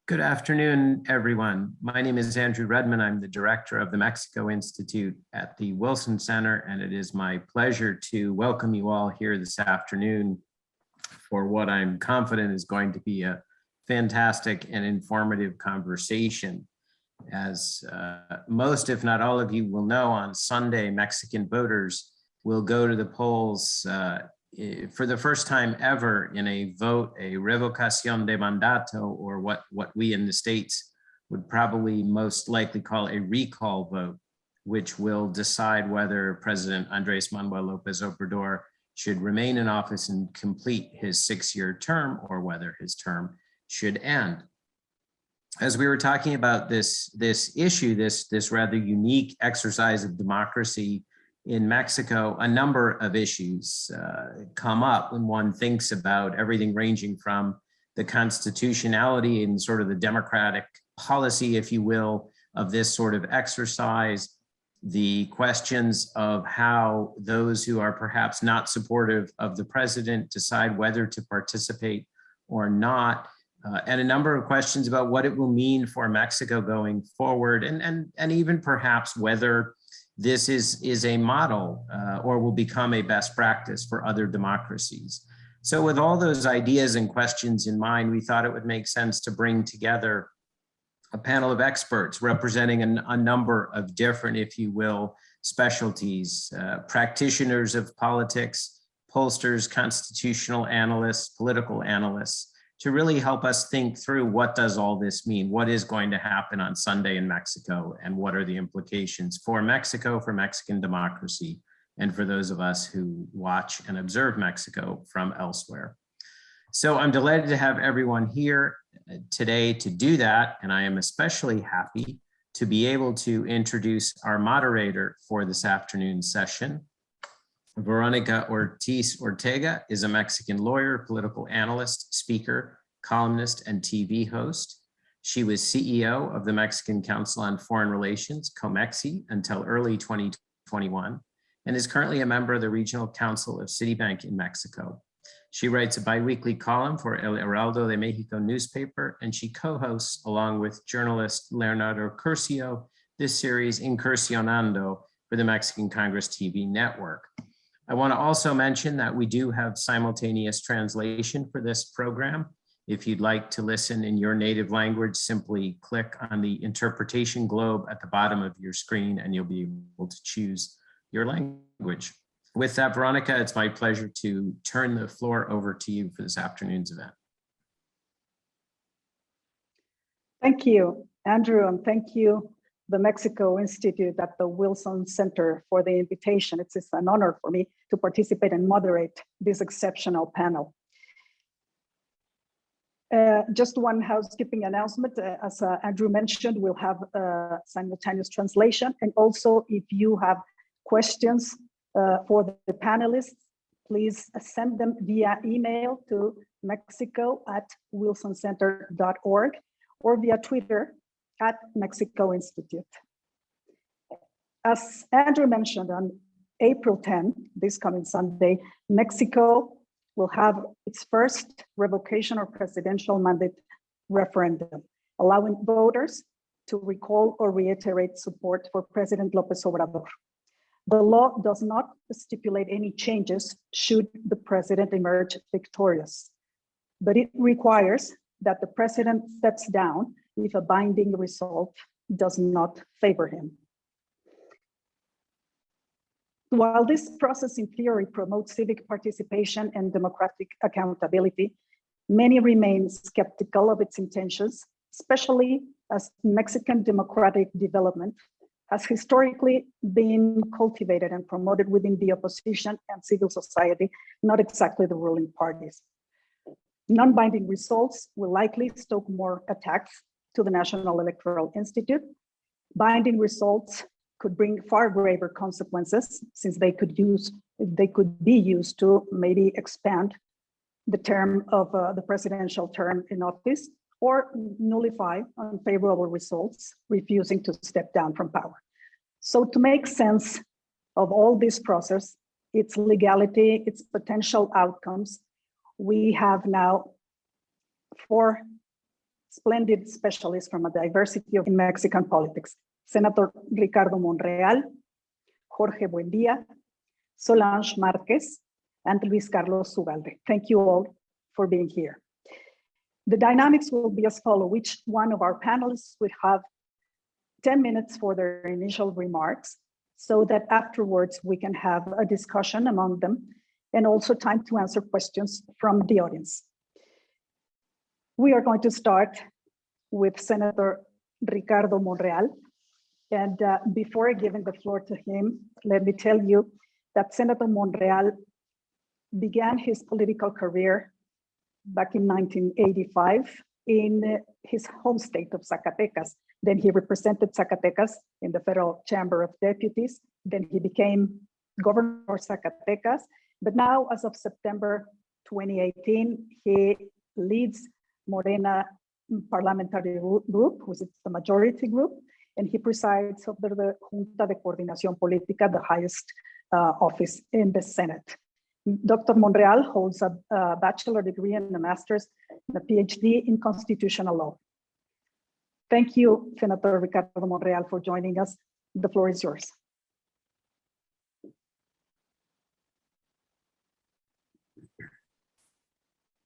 Good afternoon, everyone. My name is Andrew Redman. I'm the director of the Mexico Institute at the Wilson Center, and it is my pleasure to welcome you all here this afternoon for what I'm confident is going to be a fantastic and informative conversation. As most, if not all of you will know, on Sunday, Mexican voters will go to the polls for the first time ever in a vote, a revocation de mandato, or what we in the States would probably most likely call a recall vote, which will decide whether President Andrés Manuel López Obrador should remain in office and complete his 6-year term, or whether his term should end. As we were talking about this issue, this rather unique exercise of democracy in Mexico, a number of issues come up when one thinks about everything ranging from the constitutionality and sort of the democratic policy, if you will, of this sort of exercise, the questions of how those who are perhaps not supportive of the president decide whether to participate or not, and a number of questions about what it will mean for Mexico going forward, and even perhaps whether this is a model or will become a best practice for other democracies. So with all those ideas and questions in mind, we thought it would make sense to bring together a panel of experts representing a number of different, if you will, specialties, practitioners of politics, pollsters, constitutional analysts, political analysts, to really help us think through what does all this mean? What is going to happen on Sunday in Mexico, and what are the implications for Mexico, for Mexican democracy, and for those of us who watch and observe Mexico from elsewhere. So I'm delighted to have everyone here today to do that, and I am especially happy to be able to introduce our moderator for this afternoon's session. Veronica Ortiz Ortega is a Mexican lawyer, political analyst, speaker, columnist, and TV host. She was CEO of the Mexican Council on Foreign Relations, COMEXI, until early 2021, and is currently a member of the Regional Council of Citibank in Mexico. She writes a biweekly column for El Heraldo de Mexico newspaper, and she co-hosts, along with journalist Leonardo Curcio, this series Incursionando for the Mexican Congress TV network. I want to also mention that we do have simultaneous translation for this program. If you'd like to listen in your native language, simply click on the interpretation globe at the bottom of your screen and you'll be able to choose your language. With that, Veronica, it's my pleasure to turn the floor over to you for this afternoon's event. Thank you, Andrew, and thank you, the Mexico Institute at the Wilson Center, for the invitation. It's an honor for me to participate and moderate this exceptional panel. Just one housekeeping announcement. As Andrew mentioned, we'll have simultaneous translation. And also, if you have questions for the panelists, please send them via email to mexico@wilsoncenter.org or via Twitter @Mexico Institute. As Andrew mentioned, on April 10, this coming Sunday, Mexico will have its first revocation or presidential mandate referendum, allowing voters to recall or reiterate support for President López Obrador. The law does not stipulate any changes should the president emerge victorious, but it requires that the president steps down if a binding result does not favor him. While this process in theory promotes civic participation and democratic accountability, many remain skeptical of its intentions, especially as Mexican democratic development has historically been cultivated and promoted within the opposition and civil society, not exactly the ruling parties. Non-binding results will likely stoke more attacks to the National Electoral Institute. Binding results could bring far graver consequences, since they could be used to maybe expand the term of the presidential term in office, or nullify unfavorable results, refusing to step down from power. So to make sense of all this process, its legality, its potential outcomes, we have now 4 splendid specialists from a diversity of in Mexican politics. Senator Ricardo Monreal, Jorge Buendia, Solange Marquez, and Luis Carlos Ugalde. Thank you all for being here. The dynamics will be as follows. Each one of our panelists would have 10 minutes for their initial remarks so that afterwards we can have a discussion among them and also time to answer questions from the audience. We are going to start with Senator Ricardo Monreal. And before giving the floor to him, let me tell you that Senator Monreal began his political career back in 1985 in his home state of Zacatecas. Then he represented Zacatecas in the Federal Chamber of Deputies. Then he became governor of Zacatecas. But now, as of September 2018, he leads Morena parliamentary group, which is the majority group, and he presides over the Junta de Coordinación Política, the highest office in the Senate. Dr. Monreal holds a bachelor degree and a master's and a PhD in constitutional law. Thank you, Senator Ricardo Monreal, for joining us. The floor is yours.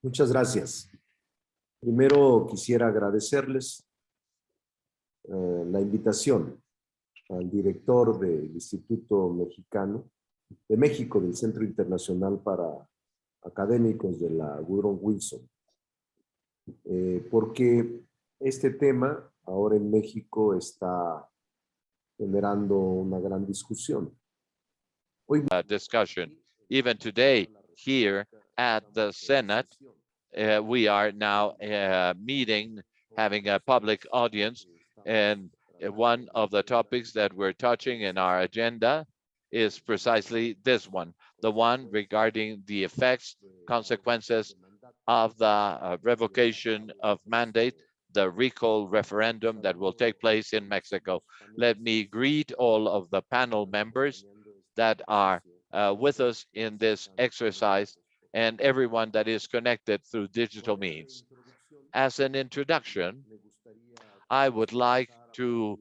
Muchas gracias. Primero quisiera agradecerles la invitación al director del Instituto Mexicano de México, del Centro Internacional para Académicos de la Woodrow Wilson, porque este tema ahora en México está generando una gran discusión. Hoy discussion. Even today, here at the Senate, we are now meeting, having a public audience, and one of the topics that we're touching in our agenda is precisely this one, the one regarding the effects, consequences of the revocation of mandate, the recall referendum that will take place in Mexico. Let me greet all of the panel members that are with us in this exercise and everyone that is connected through digital means. As an introduction, I would like to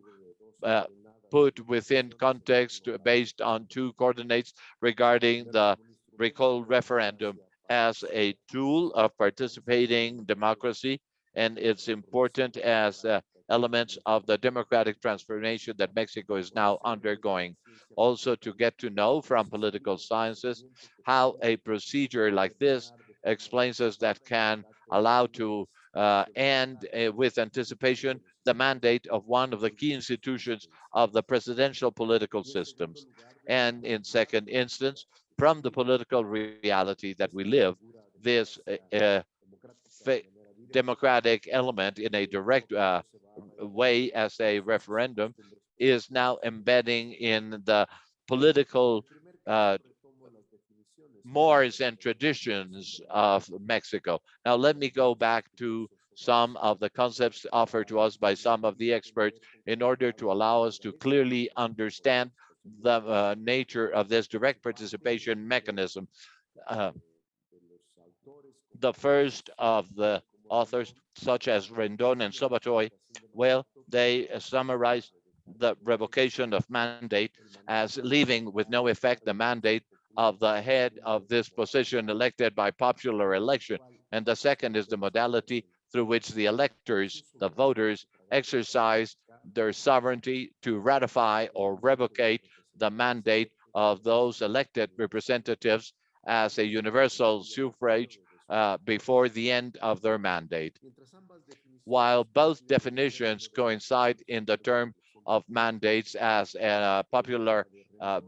put within context based on two coordinates regarding the recall referendum as a tool of participating democracy, and it's important as elements of the democratic transformation that Mexico is now undergoing. Also to get to know from political sciences how a procedure like this explains us that can allow to end with anticipation the mandate of one of the key institutions of the presidential political systems. And in second instance, from the political reality that we live, this democratic element in a direct way as a referendum is now embedding in the political mores and traditions of Mexico. Now, let me go back to some of the concepts offered to us by some of the experts in order to allow us to clearly understand the nature of this direct participation mechanism. The first of the authors, such as Rendon and Sobatoy, well, they summarize the revocation of mandate as leaving with no effect the mandate of the head of this position elected by popular election. And the second is the modality through which the electors, the voters, exercise their sovereignty to ratify or revocate the mandate of those elected representatives as a universal suffrage before the end of their mandate. While both definitions coincide in the term of mandates as a popular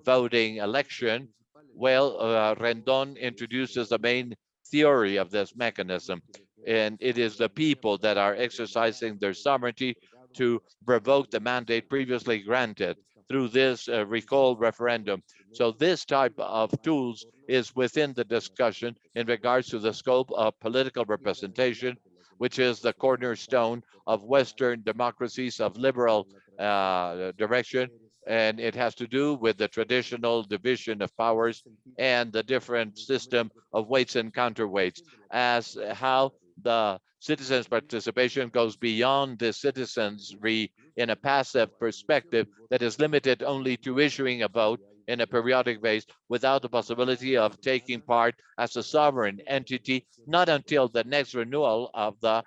voting election, well, Rendon introduces the main theory of this mechanism, and it is the people that are exercising their sovereignty to revoke the mandate previously granted through this recall referendum. So this type of tools is within the discussion in regards to the scope of political representation, which is the cornerstone of Western democracies of liberal direction. And it has to do with the traditional division of powers and the different system of weights and counterweights, as how The citizens' participation goes beyond the citizenry in a passive perspective that is limited only to issuing a vote in a periodic base without the possibility of taking part as a sovereign entity, not until the next renewal of the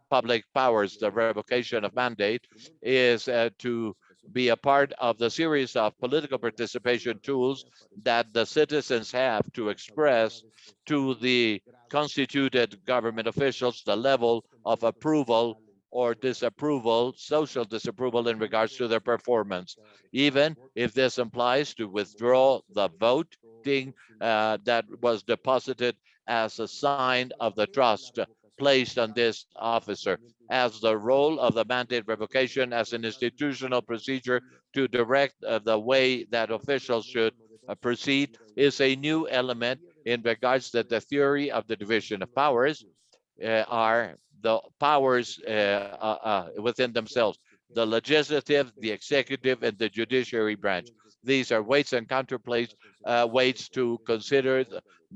public powers. The revocation of mandate is to be a part of the series of political participation tools that the citizens have to express to the constituted government officials the level of approval or disapproval, social disapproval in regards to their performance, even if this implies to withdraw the voting that was deposited as a sign of the trust placed on this officer, as the role of the mandate revocation as an institutional procedure to direct the way that officials should proceed is a new element in regards to the theory of the division of powers. Are the powers within themselves, the legislative, the executive, and the judiciary branch. These are weights and counterplates, weights to consider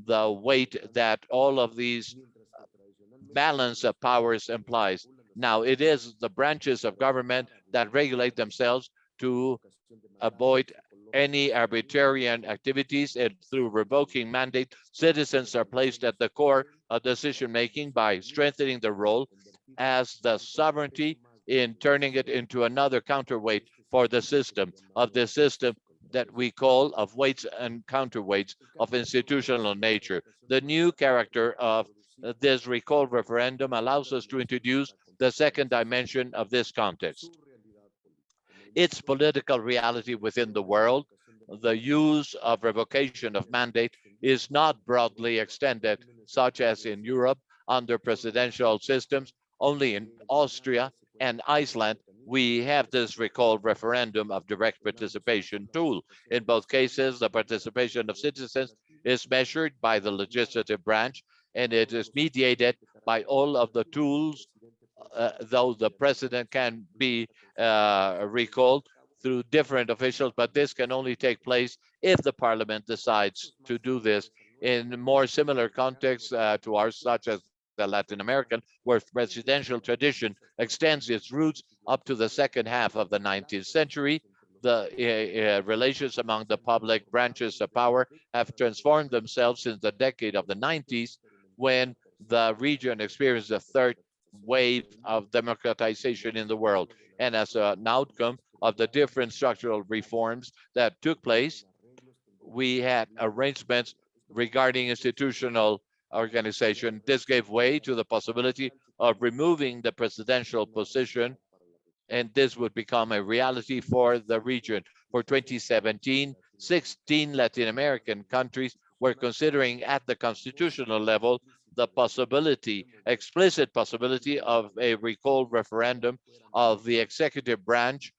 the weight that all of these balance of powers implies. Now, it is the branches of government that regulate themselves to avoid any arbitrarian activities, and through revoking mandate, citizens are placed at the core of decision-making by strengthening their role as the sovereignty in turning it into another counterweight for the system, of the system that we call of weights and counterweights of institutional nature. The new character of this recall referendum allows us to introduce the second dimension of this context. Its political reality within the world. The use of revocation of mandate is not broadly extended, such as in Europe under presidential systems. Only in Austria and Iceland, we have this recall referendum of direct participation tool. In both cases, the participation of citizens is measured by the legislative branch, and it is mediated by all of the tools, though the president can be recalled through different officials, but this can only take place if the parliament decides to do this. In more similar contexts to ours, such as the Latin American, where presidential tradition extends its roots up to the second half of the 19th century, the relations among the public branches of power have transformed themselves since the decade of the 90s, when the region experienced the third wave of democratization in the world. And as an outcome of the different structural reforms that took place, we had arrangements regarding institutional organization. This gave way to the possibility of removing the presidential position, and this would become a reality for the region. For 2017, 16 Latin American countries were considering at the constitutional level the possibility, explicit possibility, of a recall referendum of the executive branch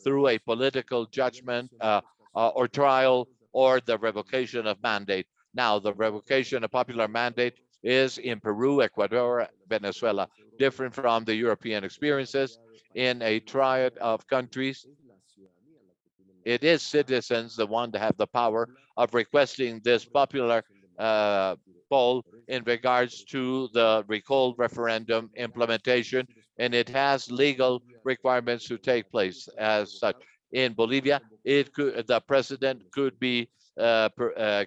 through a political judgment or trial, or the revocation of mandate. Now, the revocation of popular mandate is in Peru, Ecuador, Venezuela, different from the European experiences. In a triad of countries, it is citizens the one to have the power of requesting this popular poll in regards to the recall referendum implementation, and it has legal requirements to take place as such. In Bolivia, the president could be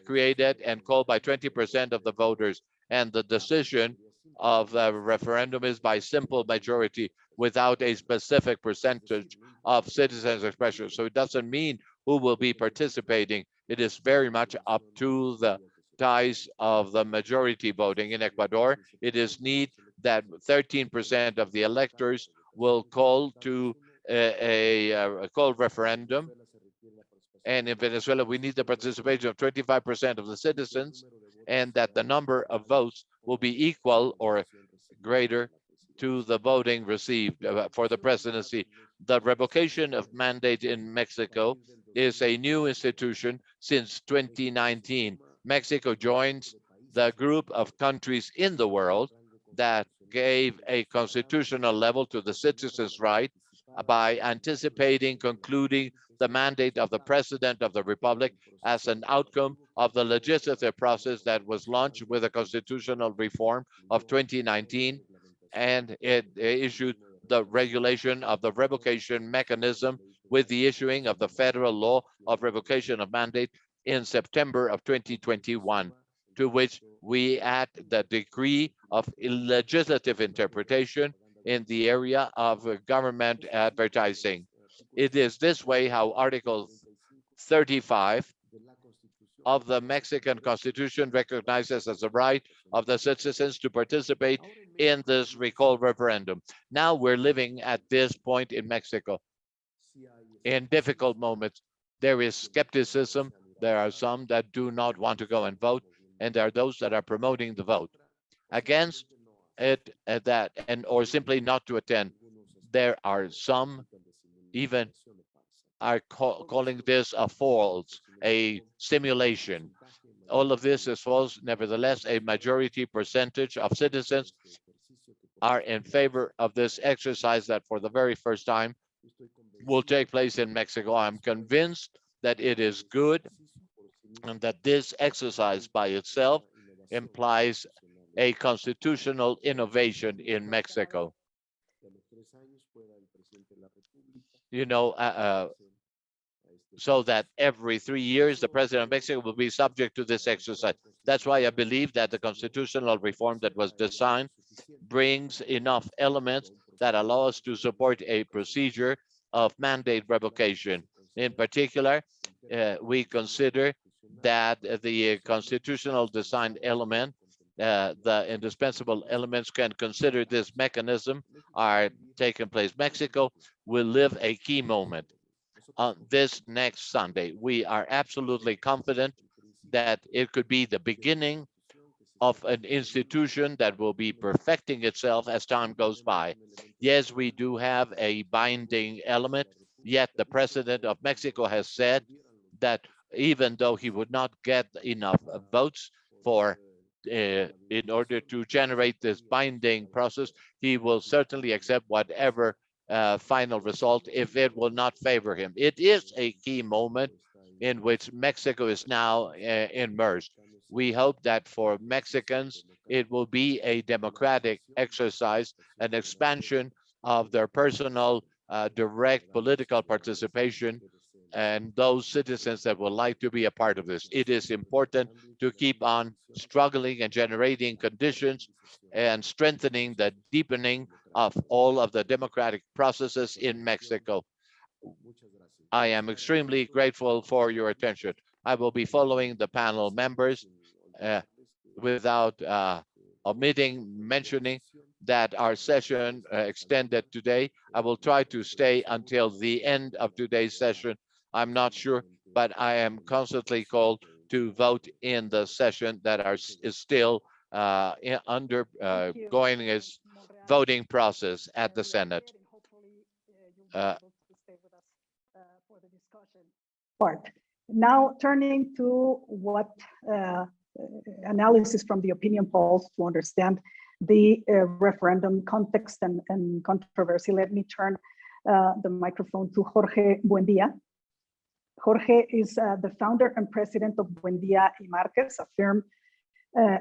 created and called by 20% of the voters, and the decision of the referendum is by simple majority without a specific percentage of citizens' expression. So it doesn't mean who will be participating. It is very much up to the ties of the majority voting. In Ecuador, it is need that 13% of the electors will call to a call referendum. And in Venezuela, we need the participation of 25% of the citizens, and that the number of votes will be equal or greater to the voting received for the presidency. The revocation of mandate in Mexico is a new institution since 2019. Mexico joins the group of countries in the world that gave a constitutional level to the citizens' right by anticipating concluding the mandate of the President of the Republic as an outcome of the legislative process that was launched with the constitutional reform of 2019, and it issued the regulation of the revocation mechanism with the issuing of the federal law of revocation of mandate in September of 2021, to which we add the decree of legislative interpretation in the area of government advertising. It is this way how Article 35 of the Mexican Constitution recognizes as a right of the citizens to participate in this recall referendum. Now we're living at this point in Mexico. In difficult moments, there is skepticism. There are some that do not want to go and vote, and there are those that are promoting the vote against it, or simply not to attend. There are some even are calling this a false, a simulation. All of this is false. Nevertheless, a majority percentage of citizens are in favor of this exercise that for the very first time will take place in Mexico. I'm convinced that it is good and that this exercise by itself implies a constitutional innovation in Mexico. You know, so that every 3 years, the president of Mexico will be subject to this exercise. That's why I believe that the constitutional reform that was designed brings enough elements that allow us to support a procedure of mandate revocation. In particular, we consider that the constitutional design element, the indispensable elements can consider this mechanism are taking place. Mexico will live a key moment on this next Sunday. We are absolutely confident that it could be the beginning of an institution that will be perfecting itself as time goes by. Yes, we do have a binding element, yet the president of Mexico has said that even though he would not get enough votes for in order to generate this binding process, he will certainly accept whatever final result if it will not favor him. It is a key moment in which Mexico is now immersed. We hope that for Mexicans, it will be a democratic exercise, an expansion of their personal direct political participation, and those citizens that would like to be a part of this. It is important to keep on struggling and generating conditions and strengthening the deepening of all of the democratic processes in Mexico. I am extremely grateful for your attention. I will be following the panel members without mentioning that our session extended today. I will try to stay until the end of today's session. I'm not sure, but I am constantly called to vote in the session that is still undergoing its voting process at the Senate. Now turning to what analysis from the opinion polls to understand the referendum context and controversy, let me turn the microphone to Jorge Buendia. Jorge is the founder and president of Buendia y Marquez, a firm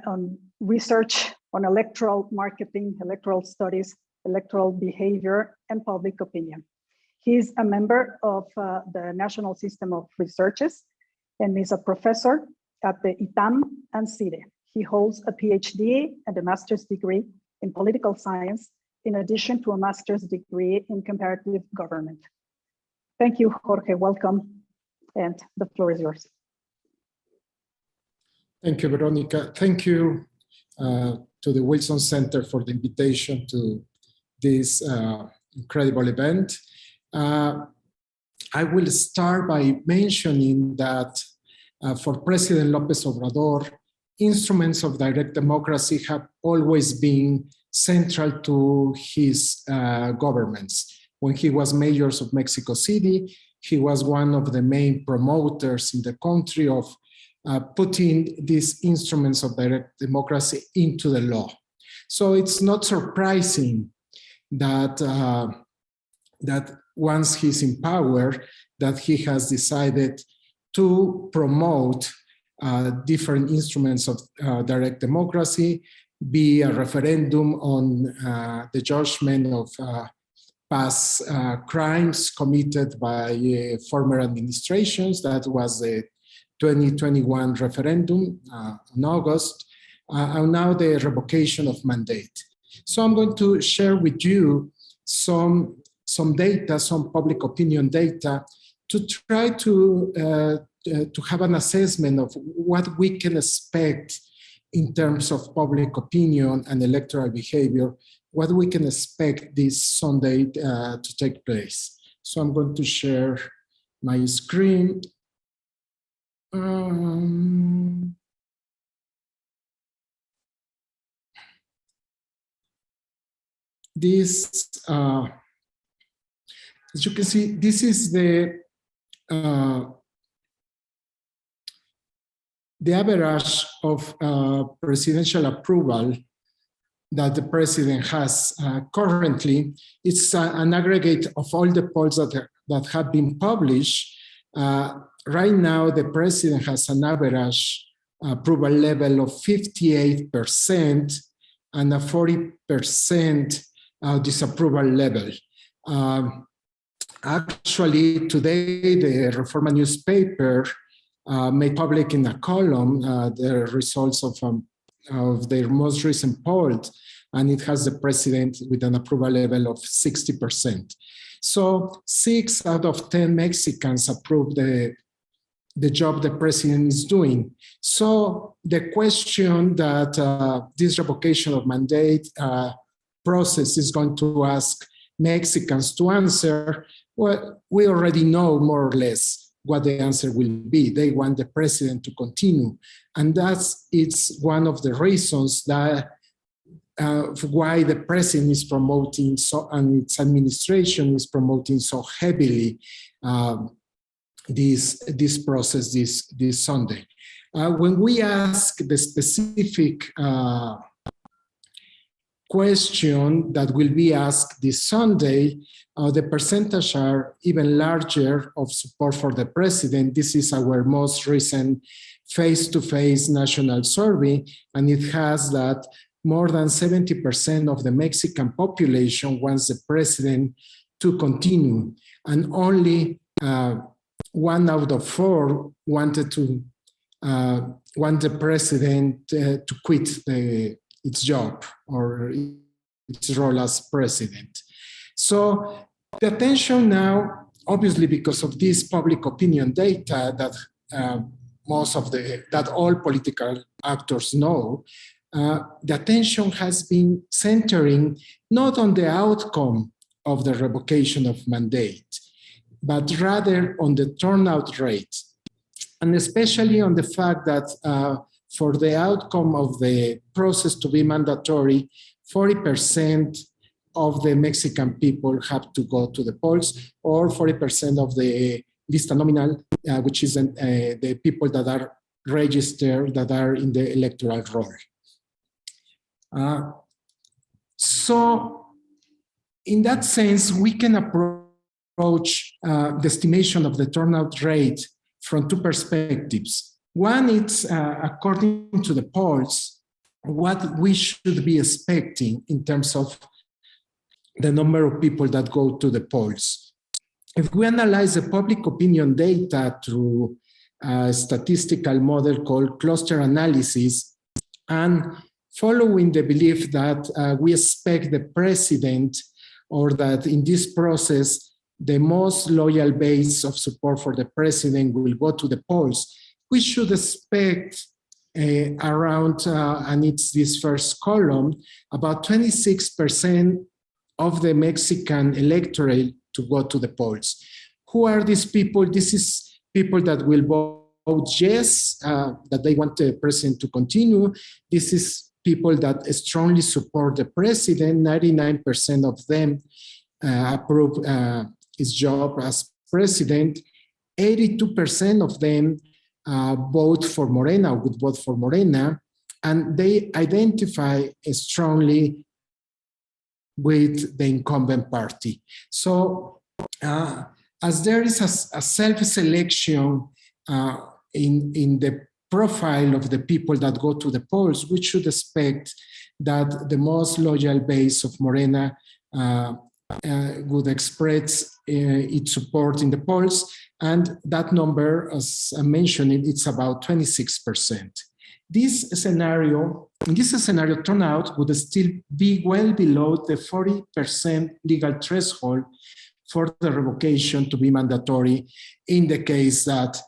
on research on electoral marketing, electoral studies, electoral behavior, and public opinion. He is a member of the National System of Researches and is a professor at the ITAM and CIDE. He holds a PhD and a master's degree in political science, in addition to a master's degree in comparative government. Thank you, Jorge. Welcome. And the floor is yours. Thank you, Veronica. Thank you to the Wilson Center for the invitation to this incredible event. I will start by mentioning that for President López Obrador, instruments of direct democracy have always been central to his governments. When he was mayor of Mexico City, he was one of the main promoters in the country of putting these instruments of direct democracy into the law. So it's not surprising that once he's in power, that he has decided to promote different instruments of direct democracy, be a referendum on the judgment of past crimes committed by former administrations. That was the 2021 referendum in August, and now the revocation of mandate. So I'm going to share with you some data, some public opinion data, to try to have an assessment of what we can expect in terms of public opinion and electoral behavior, what we can expect this Sunday to take place. So I'm going to share my screen. This, as you can see, this is the average of presidential approval that the president has currently. It's an aggregate of all the polls that have been published. Right now, the president has an average approval level of 58% and a 40% disapproval level. Actually, today, the Reforma newspaper made public in a column the results of their most recent poll, and it has the president with an approval level of 60%. So 6 out of 10 Mexicans approve the job the president is doing. So the question that this revocation of mandate process is going to ask Mexicans to answer, well, we already know more or less what the answer will be. They want the president to continue. And it's one of the reasons that why the president is promoting and its administration is promoting so heavily this process this Sunday. When we ask the specific question that will be asked this Sunday, the percentage are even larger of support for the president. This is our most recent face-to-face national survey, and it has that more than 70% of the Mexican population wants the president to continue, and only 1 out of 4 want the president to quit its job or its role as president. So the attention now, obviously because of this public opinion data that that all political actors know, the attention has been centering not on the outcome of the revocation of mandate, but rather on the turnout rate, and especially on the fact that for the outcome of the process to be mandatory, 40% of the Mexican people have to go to the polls, or 40% of the lista nominal, which is the people that are registered, that are in the electoral roll. So in that sense, we can approach the estimation of the turnout rate from 2 perspectives. One, it's according to the polls, what we should be expecting in terms of the number of people that go to the polls. If we analyze the public opinion data through a statistical model called cluster analysis, and following the belief that we expect the president, or that in this process, the most loyal base of support for the president will go to the polls, we should expect around, and it's this first column, about 26% of the Mexican electorate to go to the polls. Who are these people? This is people that will vote yes, that they want the president to continue. This is people that strongly support the president. 99% of them approve his job as president. 82% of them vote for Morena, would vote for Morena, and they identify strongly with the incumbent party. So as there is a self-selection in the profile of the people that go to the polls, we should expect that the most loyal base of Morena would express its support in the polls, and that number, as I mentioned, it's about 26%. In this scenario, turnout would still be well below the 40% legal threshold for the revocation to be mandatory in the case that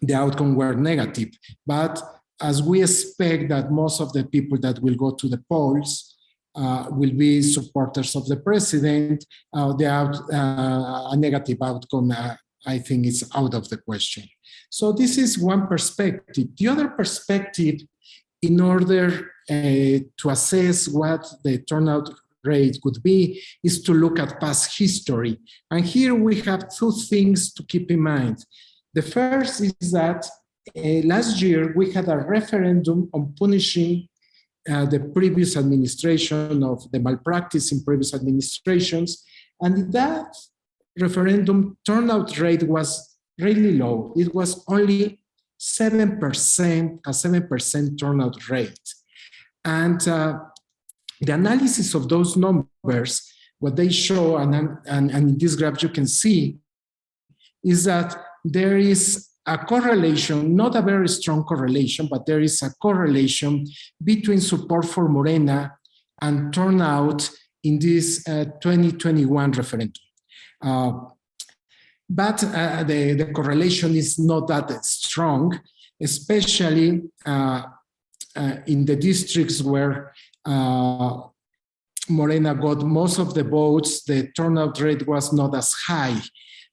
the outcome were negative. But as we expect that most of the people that will go to the polls will be supporters of the president, a negative outcome, I think, is out of the question. So this is one perspective. The other perspective, in order to assess what the turnout rate could be, is to look at past history. And here we have two things to keep in mind. The first is that last year we had a referendum on punishing the previous administration of the malpractice in previous administrations. And that referendum turnout rate was really low. It was only 7%, a 7% turnout rate. And the analysis of those numbers, what they show, and in this graph you can see, is that there is a correlation, not a very strong correlation, but there is a correlation between support for Morena and turnout in this 2021 referendum. But the correlation is not that strong, especially in the districts where Morena got most of the votes. The turnout rate was not as high.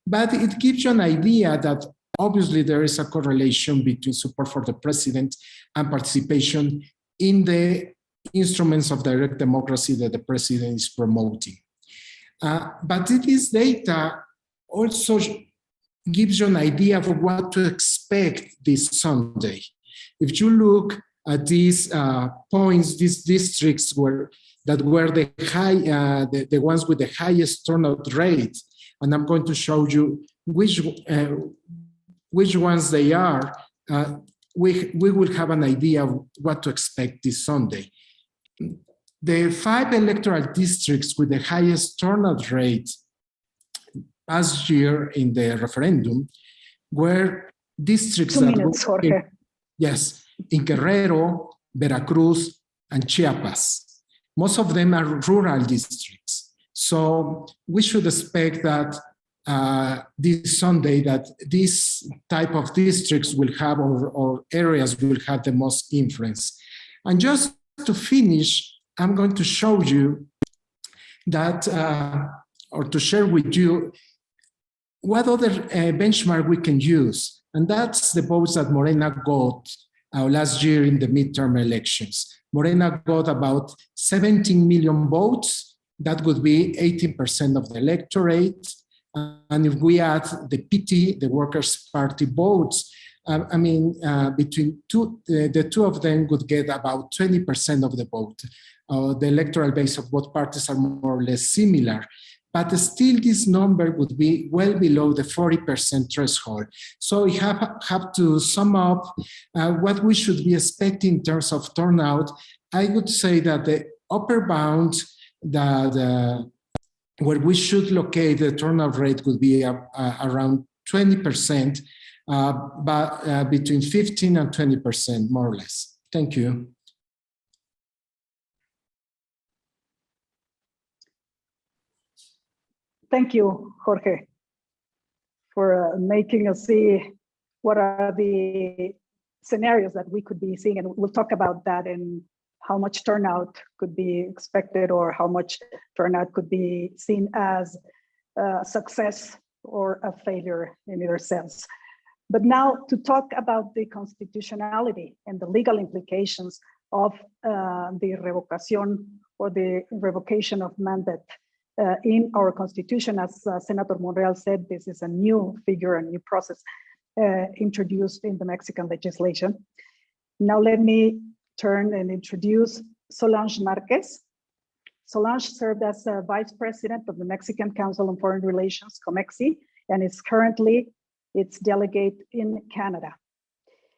But it gives you an idea that obviously there is a correlation between support for the president and participation in the instruments of direct democracy that the president is promoting. But this data also gives you an idea of what to expect this Sunday. If you look at these points, these districts that were the ones with the highest turnout rate, and I'm going to show you which ones they are, we will have an idea of what to expect this Sunday. The 5 electoral districts with the highest turnout rate last year in the referendum were districts Jorge. Yes, in Guerrero, Veracruz, and Chiapas. Most of them are rural districts. So we should expect that this Sunday that this type of districts will have, or areas will have the most influence. And just to finish, I'm going to show you that, or to share with you what other benchmark we can use. And that's the votes that Morena got last year in the midterm elections. Morena got about 17 million votes. That would be 18% of the electorate. And if we add the PT, the Workers' Party votes, between the two of them would get about 20% of the vote. The electoral base of both parties are more or less similar. But still, this number would be well below the 40% threshold. So we have to sum up what we should be expecting in terms of turnout. I would say that the upper bound, where we should locate the turnout rate would be around 20%, but between 15 and 20%, more or less. Thank you. Thank you, Jorge, for making us see what are the scenarios that we could be seeing. And we'll talk about that and how much turnout could be expected, or how much turnout could be seen as a success or a failure in either sense. But now to talk about the constitutionality and the legal implications of the revocación, or the revocation of mandate in our constitution. As Senator Monreal said, this is a new figure, a new process introduced in the Mexican legislation. Now let me turn and introduce Solange Marquez. Solange served as Vice President of the Mexican Council on Foreign Relations, COMEXI, and is currently its delegate in Canada.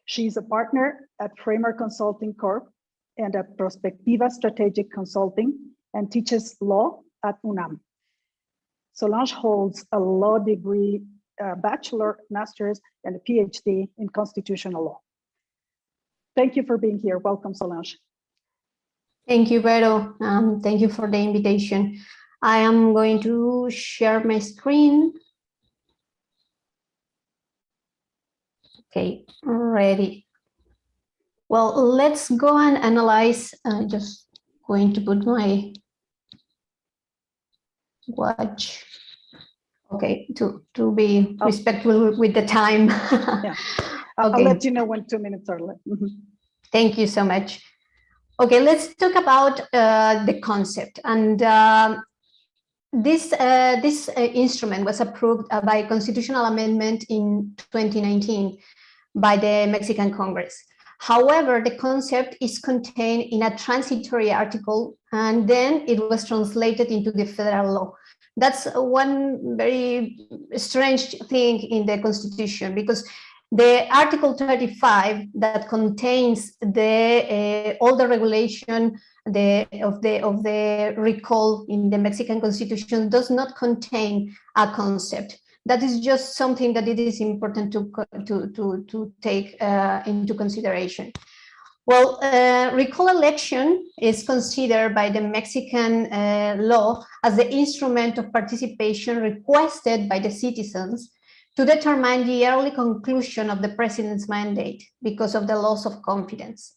She's a partner at Framer Consulting Corp and at Prospectiva Strategic Consulting and teaches law at UNAM. Solange holds a law degree, bachelor, master's, and a PhD in constitutional law. Thank you for being here. Welcome, Solange. Thank you, Vero. Thank you for the invitation. I am going to share my screen. Okay, ready. Well, let's go and analyze. Just going to put my watch. Okay, to be respectful with the time. Yeah. I'll let you know when 2 minutes are left. Thank you so much. Okay, let's talk about the concept. And this instrument was approved by constitutional amendment in 2019 by the Mexican Congress. However, the concept is contained in a transitory article, and then it was translated into the federal law. That's one very strange thing in the Constitution, because the Article 35 that contains the all the regulation of the recall in the Mexican Constitution does not contain a concept. That is just something that it is important to take into consideration. Well, recall election is considered by the Mexican law as the instrument of participation requested by the citizens to determine the early conclusion of the president's mandate because of the loss of confidence.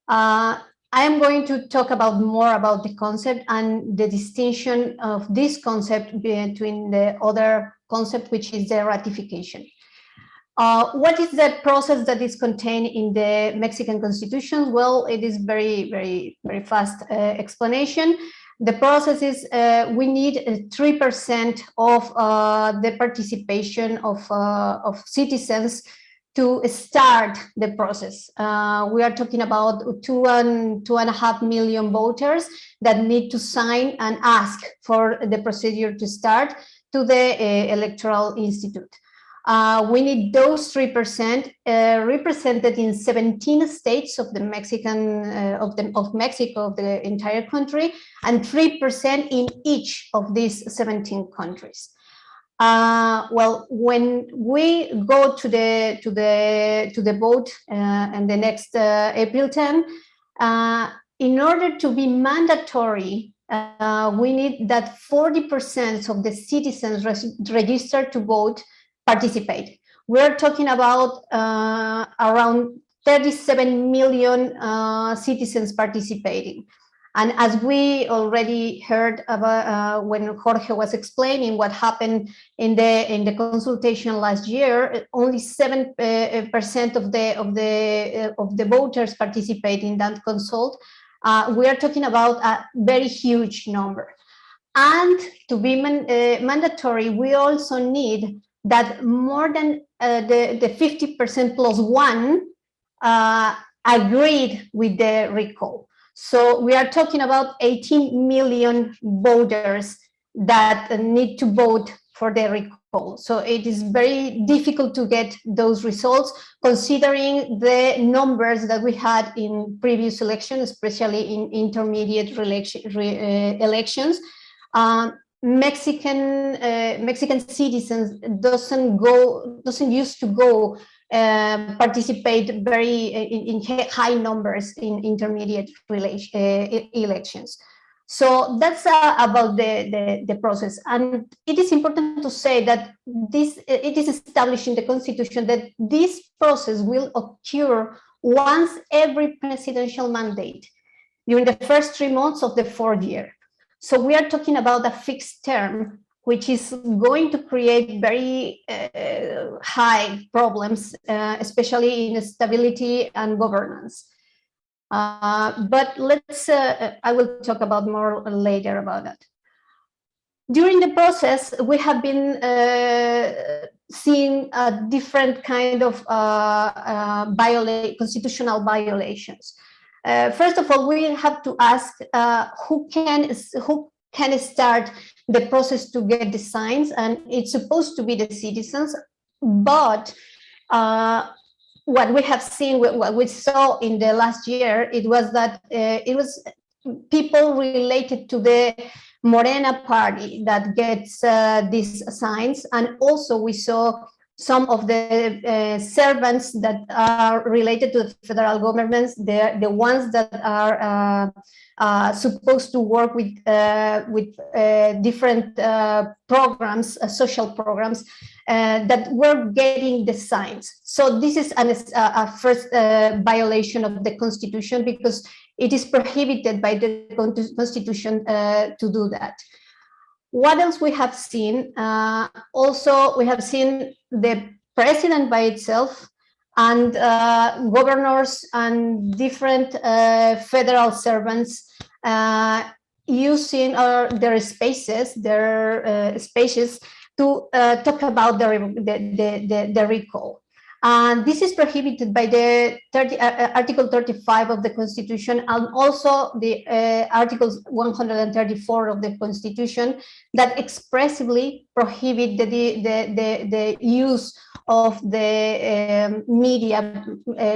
I am going to talk more about the concept and the distinction of this concept between the other concept, which is the ratification. What is the process that is contained in the Mexican Constitution? Well, it is very fast explanation. The process is we need 3% of the participation of citizens to start the process. We are talking about 2.5 million voters that need to sign and ask for the procedure to start to the Electoral Institute. We need those 3% represented in 17 states of the Mexican of Mexico, of the entire country, and 3% in each of these 17 countries. Well, when we go to the vote and the next April 10, in order to be mandatory, we need that 40% of the citizens registered to vote participate. We're talking about around 37 million citizens participating. And as we already heard about when Jorge was explaining what happened in the consultation last year, only 7% of the voters participate in that consult. We are talking about a very huge number. And to be mandatory, we also need that more than the 50% plus one agreed with the recall. So we are talking about 18 million voters that need to vote for the recall. So it is very difficult to get those results, considering the numbers that we had in previous elections, especially in intermediate elections. Mexican citizens doesn't used to go participate in high numbers in intermediate elections. So that's about the process. And it is important to say that it is established in the Constitution that this process will occur once every presidential mandate during the first 3 months of the 4th year. So we are talking about a fixed term, which is going to create very high problems, especially in stability and governance. But I will talk about more later about that. During the process, we have been seeing a different kind of constitutional violations. First of all, we have to ask who can start the process to get the signs, and it's supposed to be the citizens. But what we have seen, what we saw in the last year, it was that it was people related to the Morena party that gets these signs, and also we saw some of the servants that are related to the federal governments, the ones that are supposed to work with different programs, social programs, that were getting the signs. So this is a first violation of the Constitution, because it is prohibited by the Constitution to do that. What else we have seen? Also, we have seen the president by itself and governors and different federal servants using their spaces to talk about the recall. And this is prohibited by the Article 35 of the Constitution, and also the Articles 134 of the Constitution, that expressly prohibit the use of the media,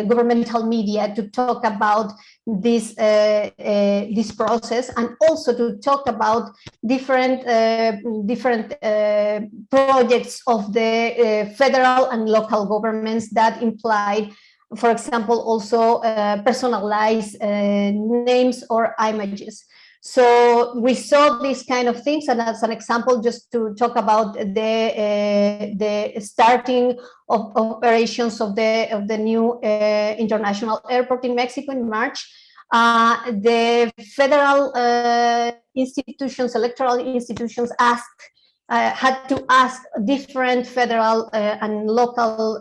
governmental media, to talk about this process, and also to talk about different projects of the federal and local governments that implied, for example, also personalized names or images. So we saw these kind of things, and as an example, just to talk about the starting of operations of the new international airport in Mexico in March, the federal institutions, electoral institutions, had to ask different federal and local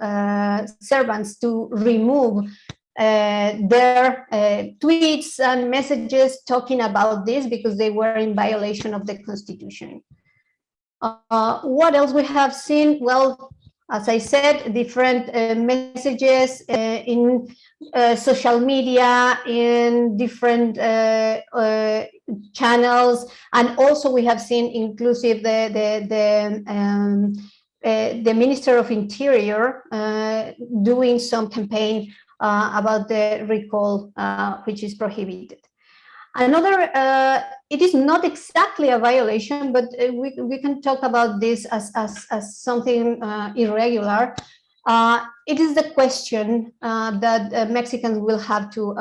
servants to remove their tweets and messages talking about this, because they were in violation of the Constitution. What else we have seen? Well, as I said, different messages in social media, in different channels, and also we have seen inclusive the Minister of Interior doing some campaign about the recall, which is prohibited. Another, it is not exactly a violation, but we can talk about this as something irregular. It is the question that Mexicans will have to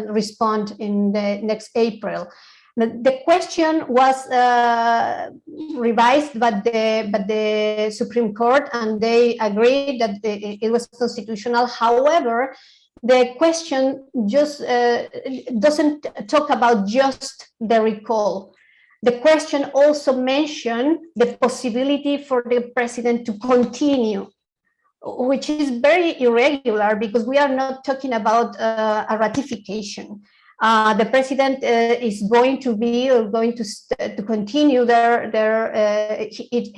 respond in the next April. The question was revised by the Supreme Court, and they agreed that it was constitutional. However, the question just doesn't talk about just the recall. The question also mentioned the possibility for the president to continue, which is very irregular, because we are not talking about a ratification. The president is going to continue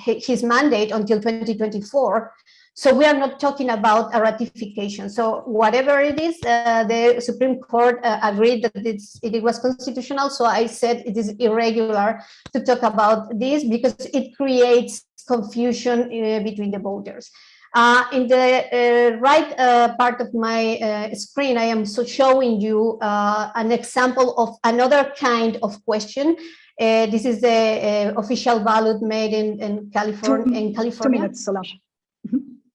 his mandate until 2024. So we are not talking about a ratification. So whatever it is, the Supreme Court agreed that it was constitutional. So I said it is irregular to talk about this, because it creates confusion between the voters. In the right part of my screen, I am showing you an example of another kind of question. This is the official ballot made in California. 2 minutes, Solange.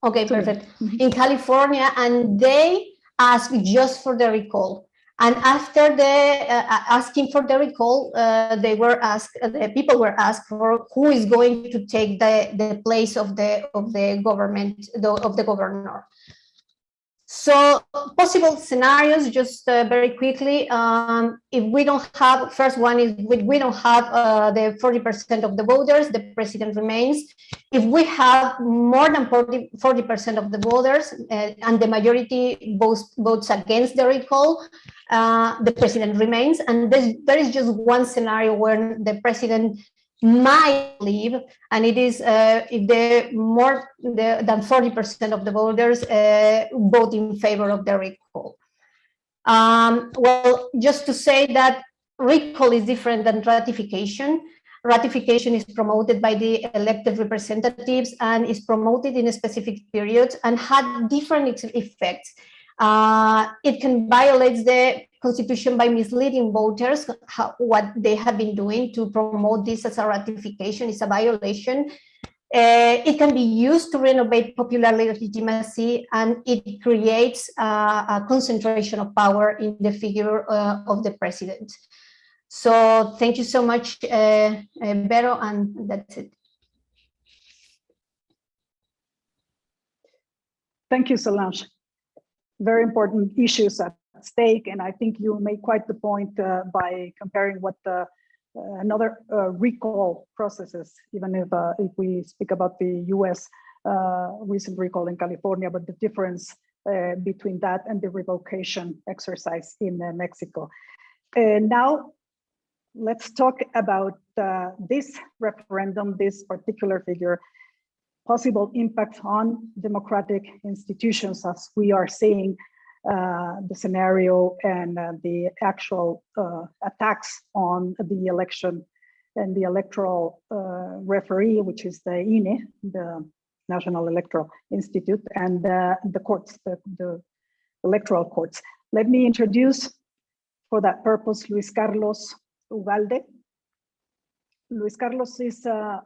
Okay, perfect. In California, and they asked just for the recall. And after the asking for the recall, the people were asked for who is going to take the place of the government, of the governor. So possible scenarios, just very quickly. If we don't have, first one is we don't have the 40% of the voters, the president remains. If we have more than 40% of the voters and the majority votes against the recall, the president remains. And there is just one scenario where the president might leave, and it is if the more than 40% of the voters vote in favor of the recall. Well, just to say that recall is different than ratification. Ratification is promoted by the elected representatives and is promoted in a specific period and had different effects. It can violate the Constitution by misleading voters. What they have been doing to promote this as a ratification is a violation. It can be used to renovate popular legitimacy, and it creates a concentration of power in the figure of the president. So thank you so much, Vero, and that's it. Thank you, Solange. Very important issues at stake, and I think you made quite the point by comparing what the another recall processes, even if we speak about the US recent recall in California, but the difference between that and the revocation exercise in Mexico. Now, let's talk about this referendum, this particular figure, possible impact on democratic institutions as we are seeing the scenario and the actual attacks on the election and the electoral referee, which is the INE, the National Electoral Institute, and the courts, the electoral courts. Let me introduce, for that purpose, Luis Carlos Ugalde. Luis Carlos is the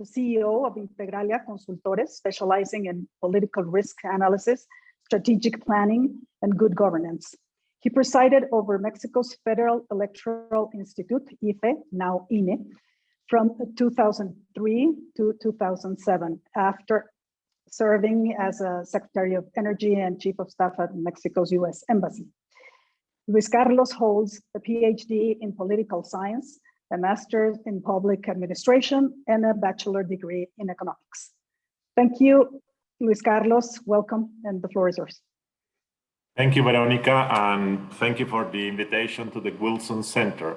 CEO of Integralia Consultores, specializing in political risk analysis, strategic planning, and good governance. He presided over Mexico's Federal Electoral Institute, IFE, now INE, from 2003 to 2007, after serving as a Secretary of Energy and Chief of Staff at Mexico's US Embassy. Luis Carlos holds a PhD in political science, a master's in public administration, and a bachelor degree in economics. Thank you, Luis Carlos. Welcome, and the floor is yours. Thank you, Veronica, and thank you for the invitation to the Wilson Center.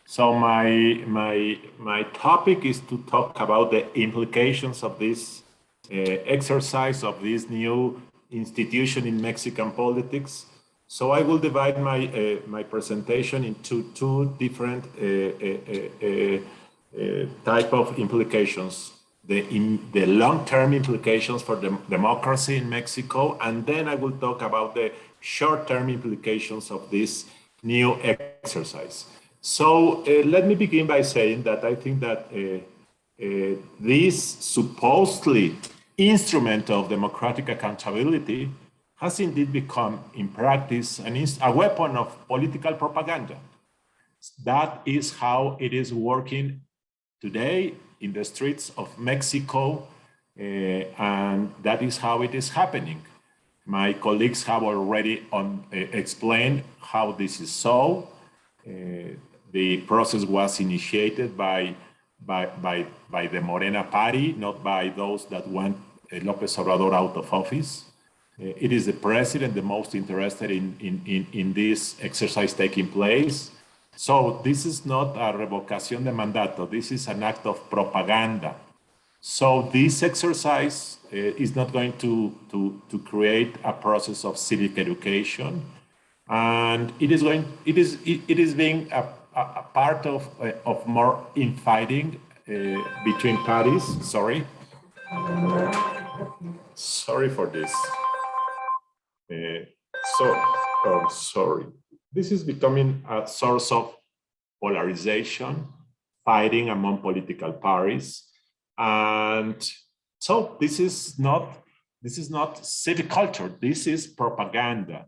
So my topic is to talk about the implications of this exercise of this new institution in Mexican politics. So I will divide my presentation into two different type of implications. The long-term implications for the democracy in Mexico, and then I will talk about the short-term implications of this new exercise. So let me begin by saying that I think that this supposedly instrument of democratic accountability has indeed become, in practice, a weapon of political propaganda. That is how it is working today in the streets of Mexico, and that is how it is happening. My colleagues have already explained how this is so. The process was initiated by the Morena party, not by those that want López Obrador out of office. It is the president the most interested in this exercise taking place. So this is not a revocación de mandato. This is an act of propaganda. So this exercise is not going to create a process of civic education, and it is being a part of more infighting between parties. Sorry for this. Sorry. This is becoming a source of polarization, fighting among political parties, and so this is not civic culture. This is propaganda,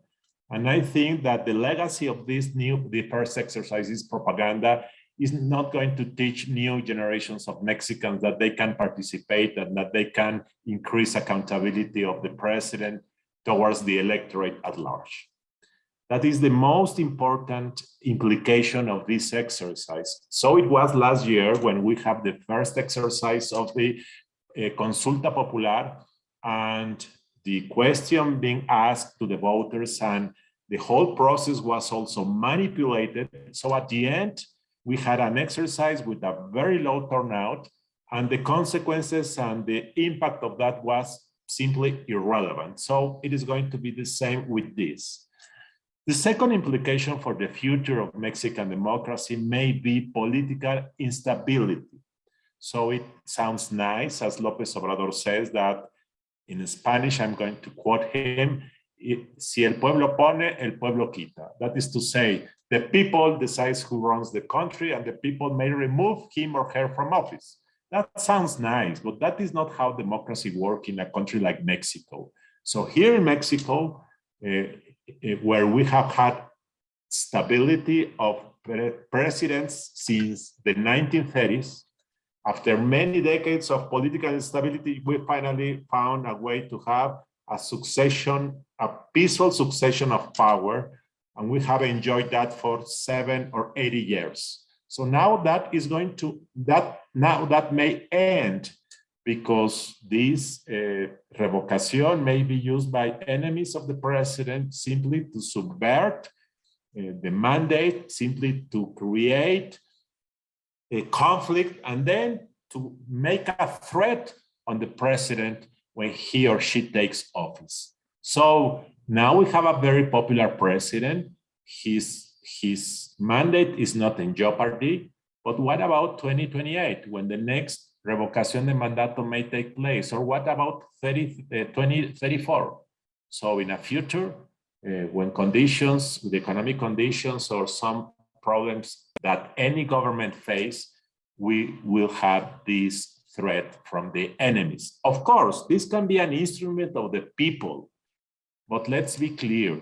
and I think that the legacy of the first exercise is propaganda. Is not going to teach new generations of Mexicans that they can participate and that they can increase accountability of the president towards the electorate at large. That is the most important implication of this exercise. So it was last year when we have the first exercise of the Consulta Popular, and the question being asked to the voters, and the whole process was also manipulated. So at the end, we had an exercise with a very low turnout, and the consequences and the impact of that was simply irrelevant. So it is going to be the same with this. The second implication for the future of Mexican democracy may be political instability. So it sounds nice, as López Obrador says, that in Spanish, I'm going to quote him, si el pueblo pone, el pueblo quita. That is to say, the people decides who runs the country and the people may remove him or her from office. That sounds nice, but that is not how democracy works in a country like Mexico. So here in Mexico, where we have had stability of presidents since the 1930s, after many decades of political instability, we finally found a way to have a peaceful succession of power, and we have enjoyed that for 7 or 80 years. So now that may end, because this revocation may be used by enemies of the president simply to subvert the mandate, simply to create a conflict, and then to make a threat on the president when he or she takes office. So now we have a very popular president. His mandate is not in jeopardy, but what about 2028, when the next revocación de mandato may take place? Or what about 2034? So in a future, when conditions, the economic conditions or some problems that any government face, we will have this threat from the enemies. Of course, this can be an instrument of the people, but let's be clear,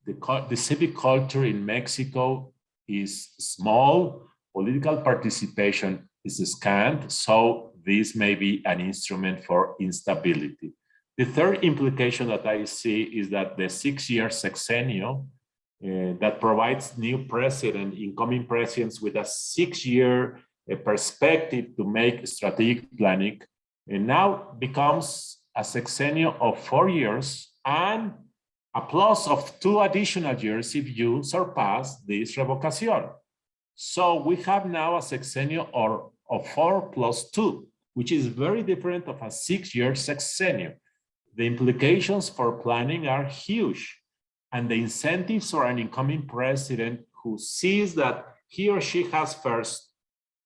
the civic culture in Mexico is small, political participation is scant, so this may be an instrument for instability. The third implication that I see is that the 6-year sexennial that provides new president, incoming presidents with a 6-year perspective to make strategic planning, and now becomes a sexennial of 4 years and a plus of 2 additional years if you surpass this revocation. So we have now a sexennial of 4 plus 2, which is very different of a 6-year sexennial. The implications for planning are huge, and the incentives for an incoming president who sees that he or she has first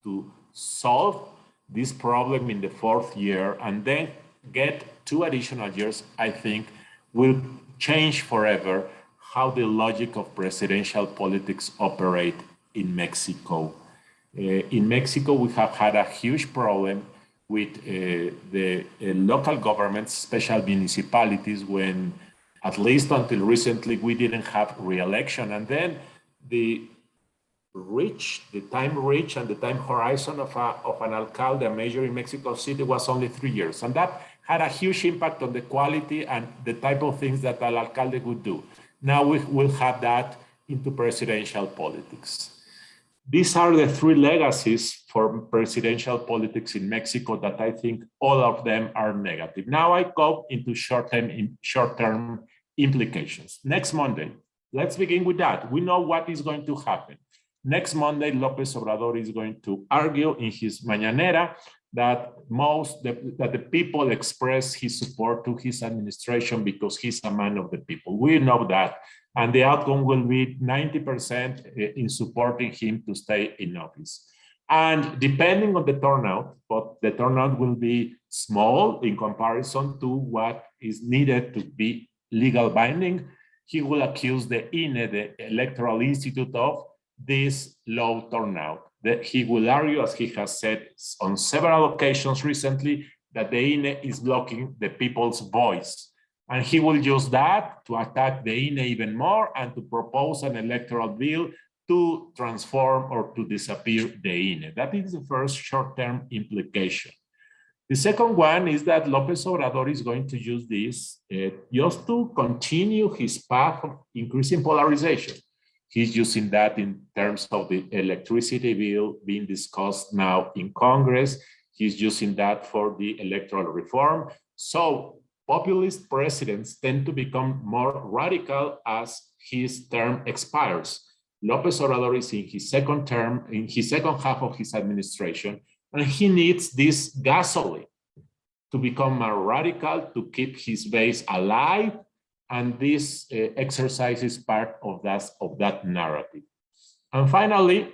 to solve this problem in the 4th year and then get 2 additional years, I think will change forever how the logic of presidential politics operate in Mexico. In Mexico, we have had a huge problem with the local governments, special municipalities, when at least until recently, we didn't have re-election. And then the time reach and the time horizon of an alcalde, a mayor in Mexico City, was only 3 years. And that had a huge impact on the quality and the type of things that an alcalde would do. Now we will have that into presidential politics. These are the 3 legacies for presidential politics in Mexico that I think all of them are negative. Now I go into short-term implications. Next Monday, let's begin with that. We know what is going to happen. Next Monday, López Obrador is going to argue in his mañanera that the people express his support to his administration because he's a man of the people. We know that. And the outcome will be 90% in supporting him to stay in office. And depending on the turnout, but the turnout will be small in comparison to what is needed to be legal binding, he will accuse the INE, the Electoral Institute, of this low turnout. That he will argue, as he has said on several occasions recently, that the INE is blocking the people's voice. And he will use that to attack the INE even more and to propose an electoral bill to transform or to disappear the INE. That is the first short-term implication. The second one is that López Obrador is going to use this just to continue his path of increasing polarization. He's using that in terms of the electricity bill being discussed now in Congress. He's using that for the electoral reform. So populist presidents tend to become more radical as his term expires. López Obrador is in his second term, in his second half of his administration, and he needs this gasoline to become more radical, to keep his base alive, And this exercise is part of that narrative. And finally,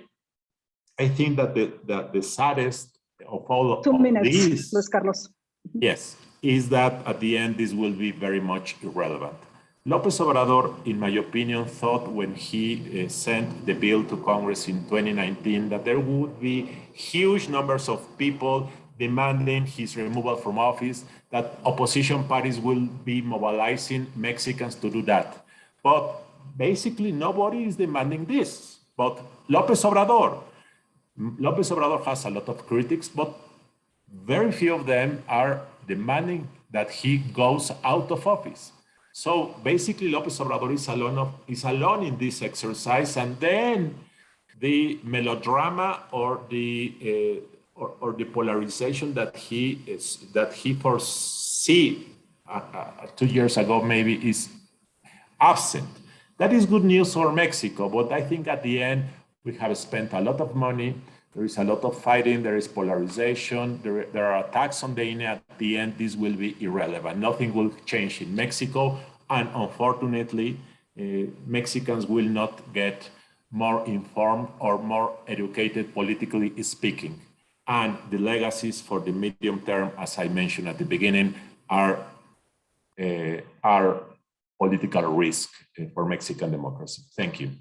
I think that the saddest of all of 2 minutes, these, Luis Carlos. yes, is that at the end, this will be very much irrelevant. López Obrador, in my opinion, thought when he sent the bill to Congress in 2019 that there would be huge numbers of people demanding his removal from office, that opposition parties will be mobilizing Mexicans to do that. But basically, nobody is demanding this. But López Obrador has a lot of critics, but very few of them are demanding that he goes out of office. So basically, López Obrador is alone in this exercise, and then the melodrama or the polarization that he foresee 2 years ago maybe is absent. That is good news for Mexico, but I think at the end we have spent a lot of money. There is a lot of fighting, there is polarization, there are attacks on the INE. At the end, this will be irrelevant. Nothing will change in Mexico, and unfortunately, Mexicans will not get more informed or more educated, politically speaking. And the legacies for the medium term, as I mentioned at the beginning, are political risk for Mexican democracy. Thank you.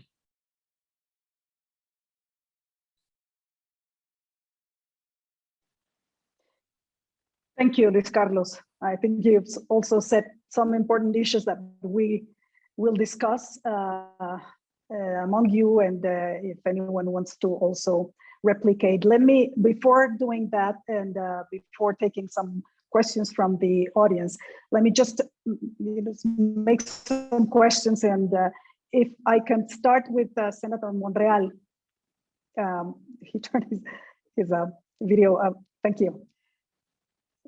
Thank you, Luis Carlos. I think you've also set some important issues that we will discuss among you, and if anyone wants to also replicate. Let me, before doing that and before taking some questions from the audience, let me just make some questions, and if I can start with Senator Monreal. He turned his video. Thank you.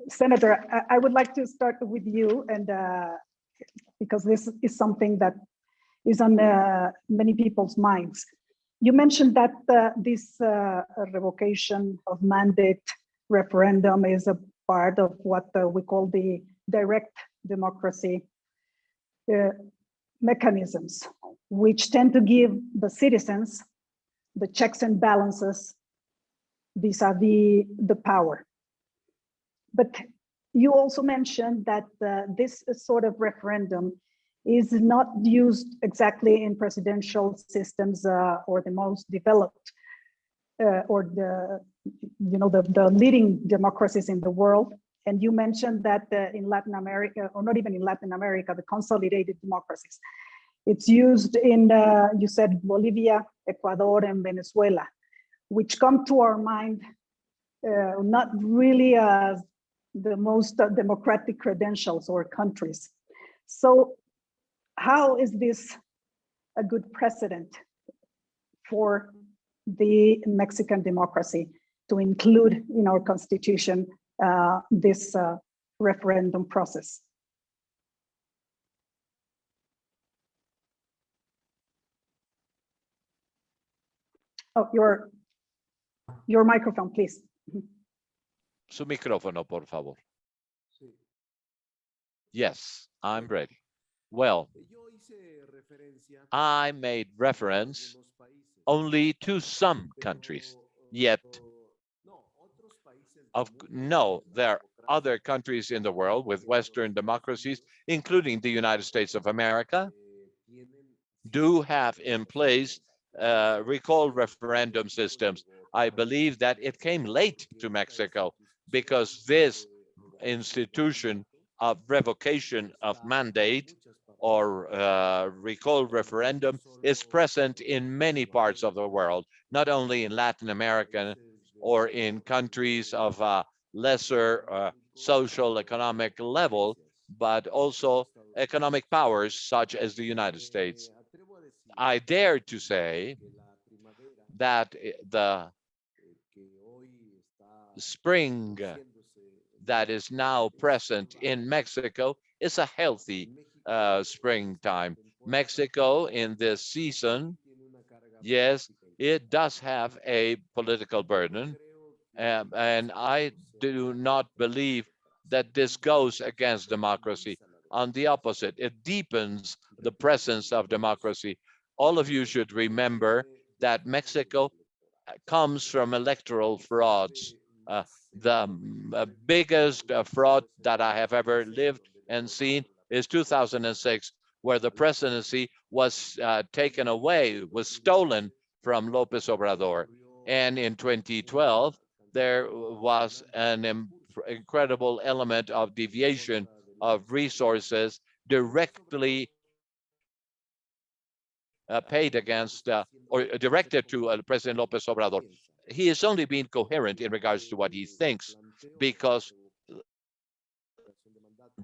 Senator, I would like to start with you, and because this is something that is on many people's minds. You mentioned that this revocation of mandate referendum is a part of what we call the direct democracy mechanisms, which tend to give the citizens the checks and balances vis-a-vis the power. But you also mentioned that this sort of referendum is not used exactly in presidential systems or the most developed or the leading democracies in the world. And you mentioned that in Latin America, or not even in Latin America, the consolidated democracies. It's used in, you said, Bolivia, Ecuador, and Venezuela, which come to our mind not really as the most democratic credentials or countries. So how is this a good precedent for the Mexican democracy to include in our constitution this referendum process? Oh, your microphone, please. Su micrófono, por favor. Yes, I'm ready. Well, I made reference only to some countries, yet there are other countries in the world with Western democracies, including the United States of America, do have in place recall referendum systems. I believe that it came late to Mexico because this institution of revocation of mandate or recall referendum is present in many parts of the world, not only in Latin America or in countries of lesser social economic level, but also economic powers such as the United States. I dare to say that the spring that is now present in Mexico is a healthy springtime. Mexico in this season, yes, it does have a political burden, and I do not believe that this goes against democracy. On the opposite, it deepens the presence of democracy. All of you should remember that Mexico comes from electoral frauds. The biggest fraud that I have ever lived and seen is 2006, where the presidency was taken away, was stolen from López Obrador. And in 2012, there was an incredible element of deviation of resources directly paid against or directed to President López Obrador. He is only being coherent in regards to what he thinks, because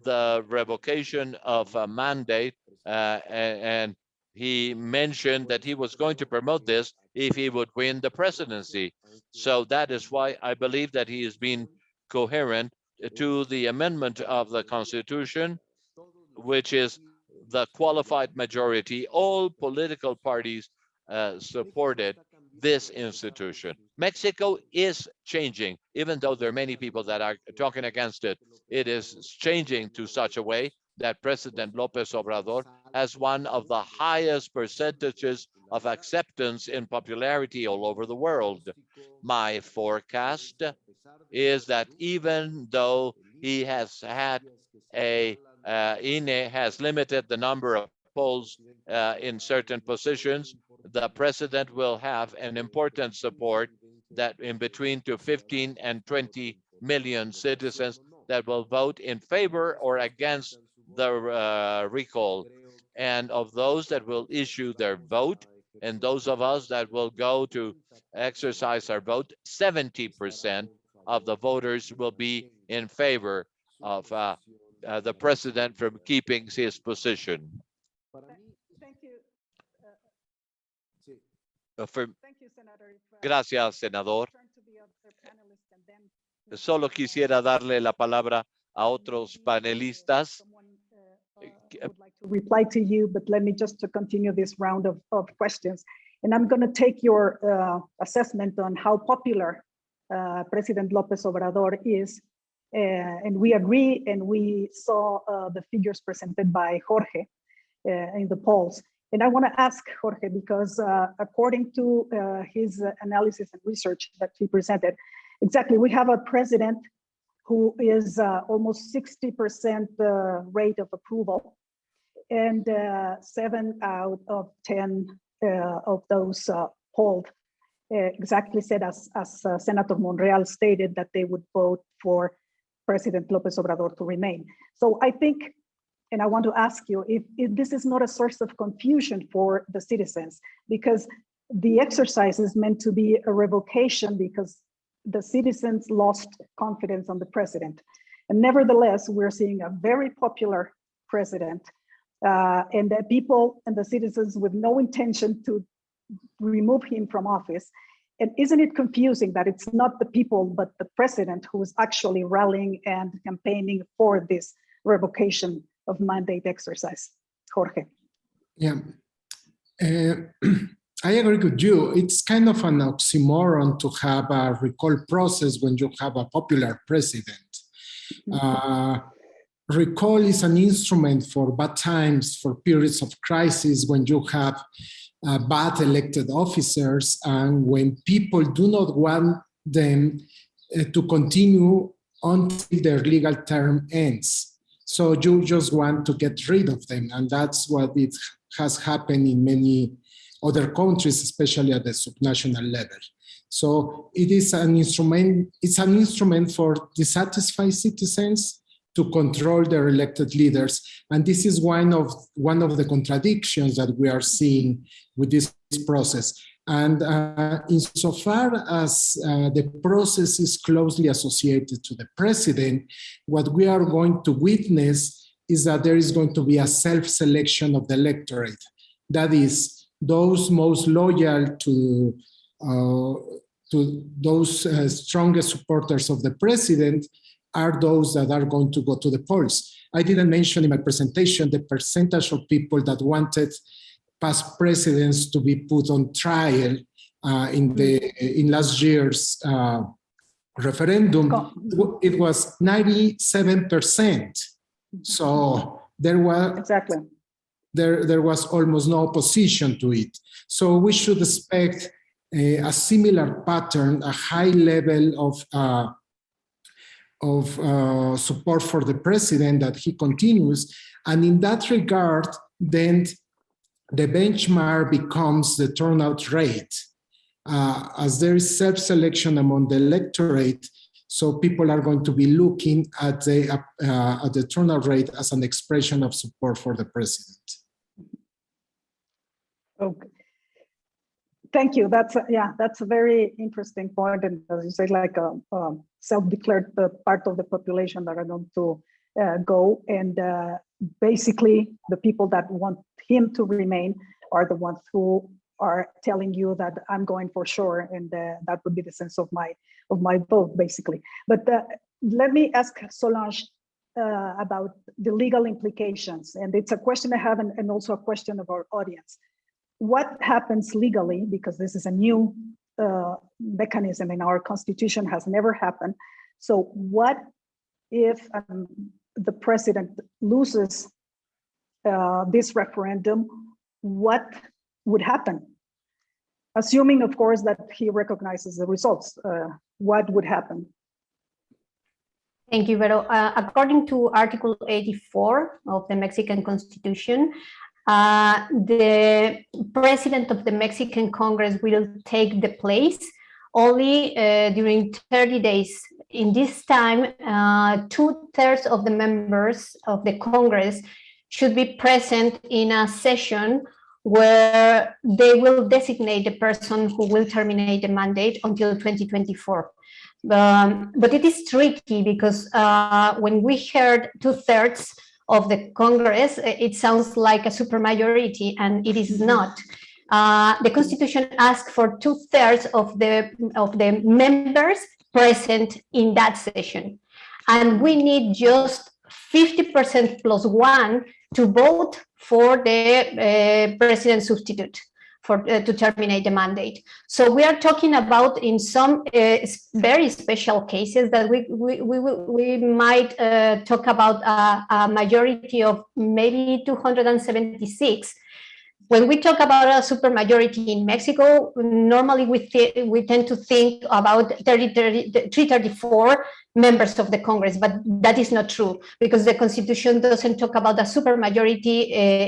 the revocation of a mandate, and he mentioned that he was going to promote this if he would win the presidency. So that is why I believe that he is being coherent to the amendment of the Constitution, which is the qualified majority. All political parties supported this institution. Mexico is changing, even though there are many people that are talking against it. It is changing to such a way that President López Obrador has one of the highest percentages of acceptance in popularity all over the world. My forecast is that even though he has had INE has limited the number of polls in certain positions, the president will have an important support that in between to 15 and 20 million citizens that will vote in favor or against the recall. And of those that will issue their vote, and those of us that will go to exercise our vote, 70% of the voters will be in favor of the president from keeping his position. Thank you. Thank you, Senator. Gracias, senador. Turn to the other panelists and then Solo quisiera darle la palabra a otros panelistas. someone would like to reply to you, but let me just to continue this round of questions. And I'm going to take your assessment on how popular President López Obrador is. And we agree, and we saw the figures presented by Jorge in the polls. And I want to ask Jorge, because according to his analysis and research that he presented, exactly, we have a president who is almost 60% rate of approval, and 7 out of 10 of those polled exactly said, as Senator Monreal stated, that they would vote for President López Obrador to remain. So I think, and I want to ask you if this is not a source of confusion for the citizens, because the exercise is meant to be a revocation because the citizens lost confidence on the president. And nevertheless, we're seeing a very popular president, and the people and the citizens with no intention to remove him from office. And isn't it confusing that it's not the people, but the president who is actually rallying and campaigning for this revocation of mandate exercise? Jorge. Yeah, I agree with you. It's kind of an oxymoron to have a recall process when you have a popular president. Recall is an instrument for bad times, for periods of crisis, when you have bad elected officers and when people do not want them to continue until their legal term ends. So you just want to get rid of them. And that's what it has happened in many other countries, especially at the subnational level. So it is an instrument, it's an instrument for dissatisfied citizens to control their elected leaders. And this is one of the contradictions that we are seeing with this process. And insofar as the process is closely associated to the president, what we are going to witness is that there is going to be a self-selection of the electorate. That is, those most loyal to those strongest supporters of the president are those that are going to go to the polls. I didn't mention in my presentation the percentage of people that wanted past presidents to be put on trial in last year's referendum. It was 97%. So there was Exactly. there was almost no opposition to it. So we should expect a similar pattern, a high level of support for the president that he continues. And in that regard, then the benchmark becomes the turnout rate. As there is self-selection among the electorate, so people are going to be looking at the turnout rate as an expression of support for the president. Okay. Thank you. That's a very interesting point, and as you say, like a self-declared part of the population that are going to go, and basically the people that want him to remain are the ones who are telling you that I'm going for sure, and that would be the sense of my vote, basically. But let me ask Solange about the legal implications, and it's a question I have, and also a question of our audience. What happens legally, because this is a new mechanism in our constitution, has never happened. So what if the president loses this referendum? What would happen? Assuming, of course, that he recognizes the results, what would happen? Thank you, Vero. According to Article 84 of the Mexican Constitution, the president of the Mexican Congress will take the place only during 30 days. In this time, 2/3 of the members of the Congress should be present in a session where they will designate the person who will terminate the mandate until 2024. But it is tricky because when we heard 2/3 of the Congress, it sounds like a supermajority, and it is not. The Constitution asks for 2/3 of the members present in that session, and we need just 50% plus 1 to vote for the president substitute to terminate the mandate. So we are talking about, in some very special cases, that we might talk about a majority of maybe 276. When we talk about a supermajority in Mexico, normally we tend to think about 334 members of the Congress, but that is not true, because the Constitution doesn't talk about a supermajority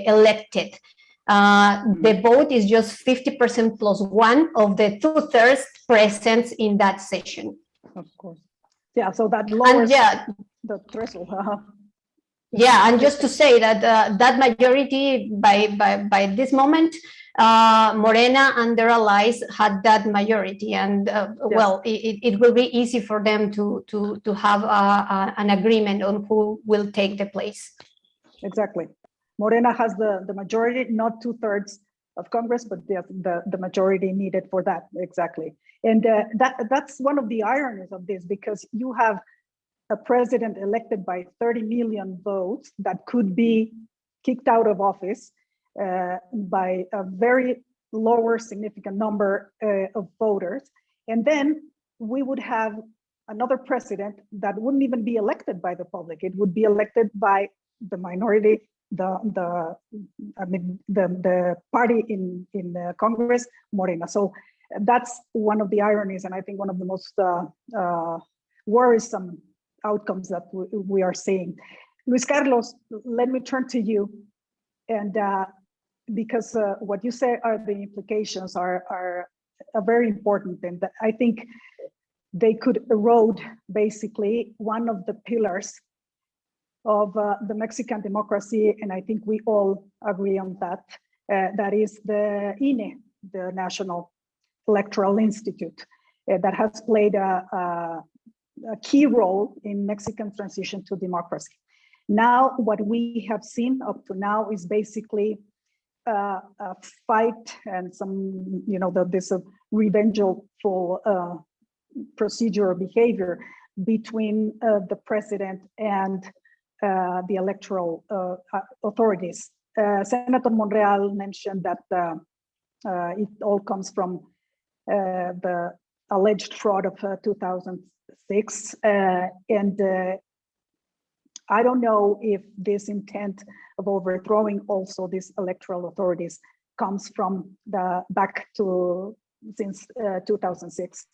elected. The vote is just 50% plus 1 of the 2/3 present in that session. Of course. Yeah, so that lowers the threshold. Yeah, and just to say that that majority by this moment, Morena and their allies had that majority, and well, it will be easy for them to have an agreement on who will take the place. Exactly. Morena has the majority, not 2/3 of Congress, but the majority needed for that, exactly. And that's one of the ironies of this, because you have a president elected by 30 million votes that could be kicked out of office by a very lower significant number of voters. And then we would have another president that wouldn't even be elected by the public. It would be elected by the minority, the party in Congress, Morena. So that's one of the ironies, and I think one of the most worrisome outcomes that we are seeing. Luis Carlos, let me turn to you, and because what you say are the implications are very important, and I think they could erode basically one of the pillars of the Mexican democracy, and I think we all agree on that. That is the INE, the National Electoral Institute, that has played a key role in Mexican transition to democracy. Now, what we have seen up to now is basically a fight and some, this revengeful procedure behavior between the president and the electoral authorities. Senator Monreal mentioned that it all comes from the alleged fraud of 2006, and I don't know if this intent of overthrowing also these electoral authorities comes from the back to since 2006.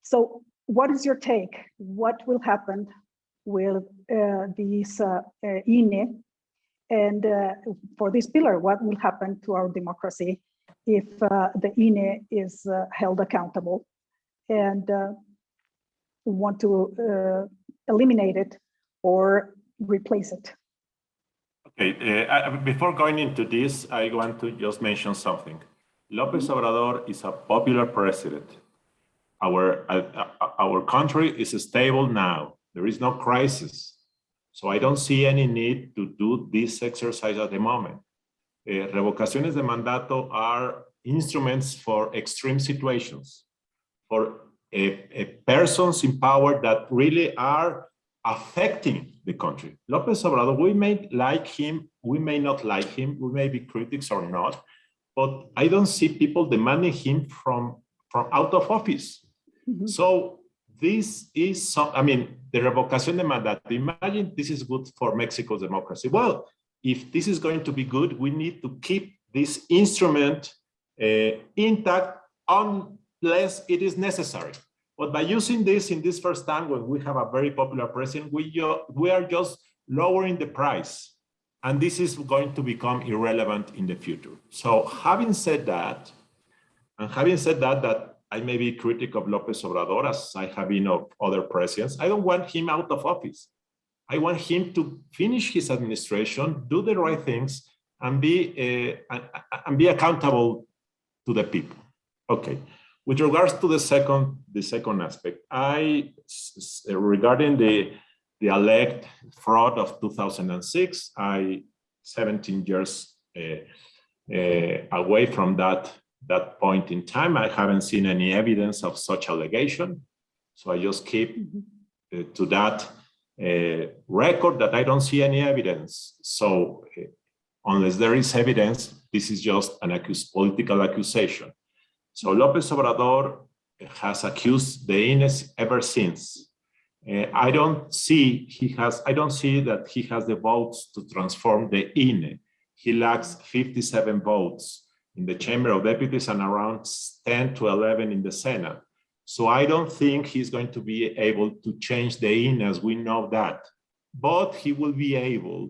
So what is your take? What will happen with these INE? And for this pillar, what will happen to our democracy if the INE is held accountable and want to eliminate it or replace it? Okay, before going into this, I want to just mention something. López Obrador is a popular president. Our country is stable now. There is no crisis. So I don't see any need to do this exercise at the moment. Revocaciones de mandato are instruments for extreme situations, for persons in power that really are affecting the country. López Obrador, we may like him, we may not like him, we may be critics or not, but I don't see people demanding him from out of office. Mm-hmm. So this is, I mean, the revocación de mandato, imagine this is good for Mexico's democracy. Well, if this is going to be good, we need to keep this instrument intact unless it is necessary. But by using this in this first time, when we have a very popular president, we are just lowering the price. And this is going to become irrelevant in the future. So having said that, and having said that I may be critical of López Obrador, as I have been of other presidents, I don't want him out of office. I want him to finish his administration, do the right things, and be accountable to the people. Okay. With regards to the second aspect, regarding the elect fraud of 2006, 17 years away from that point in time, I haven't seen any evidence of such allegation. So I just keep to that record that I don't see any evidence. So unless there is evidence, this is just an political accusation. So López Obrador has accused the INE ever since. I don't see that he has the votes to transform the INE. He lacks 57 votes in the Chamber of Deputies and around 10 to 11 in the Senate. So I don't think he's going to be able to change the INE as we know that. But he will be able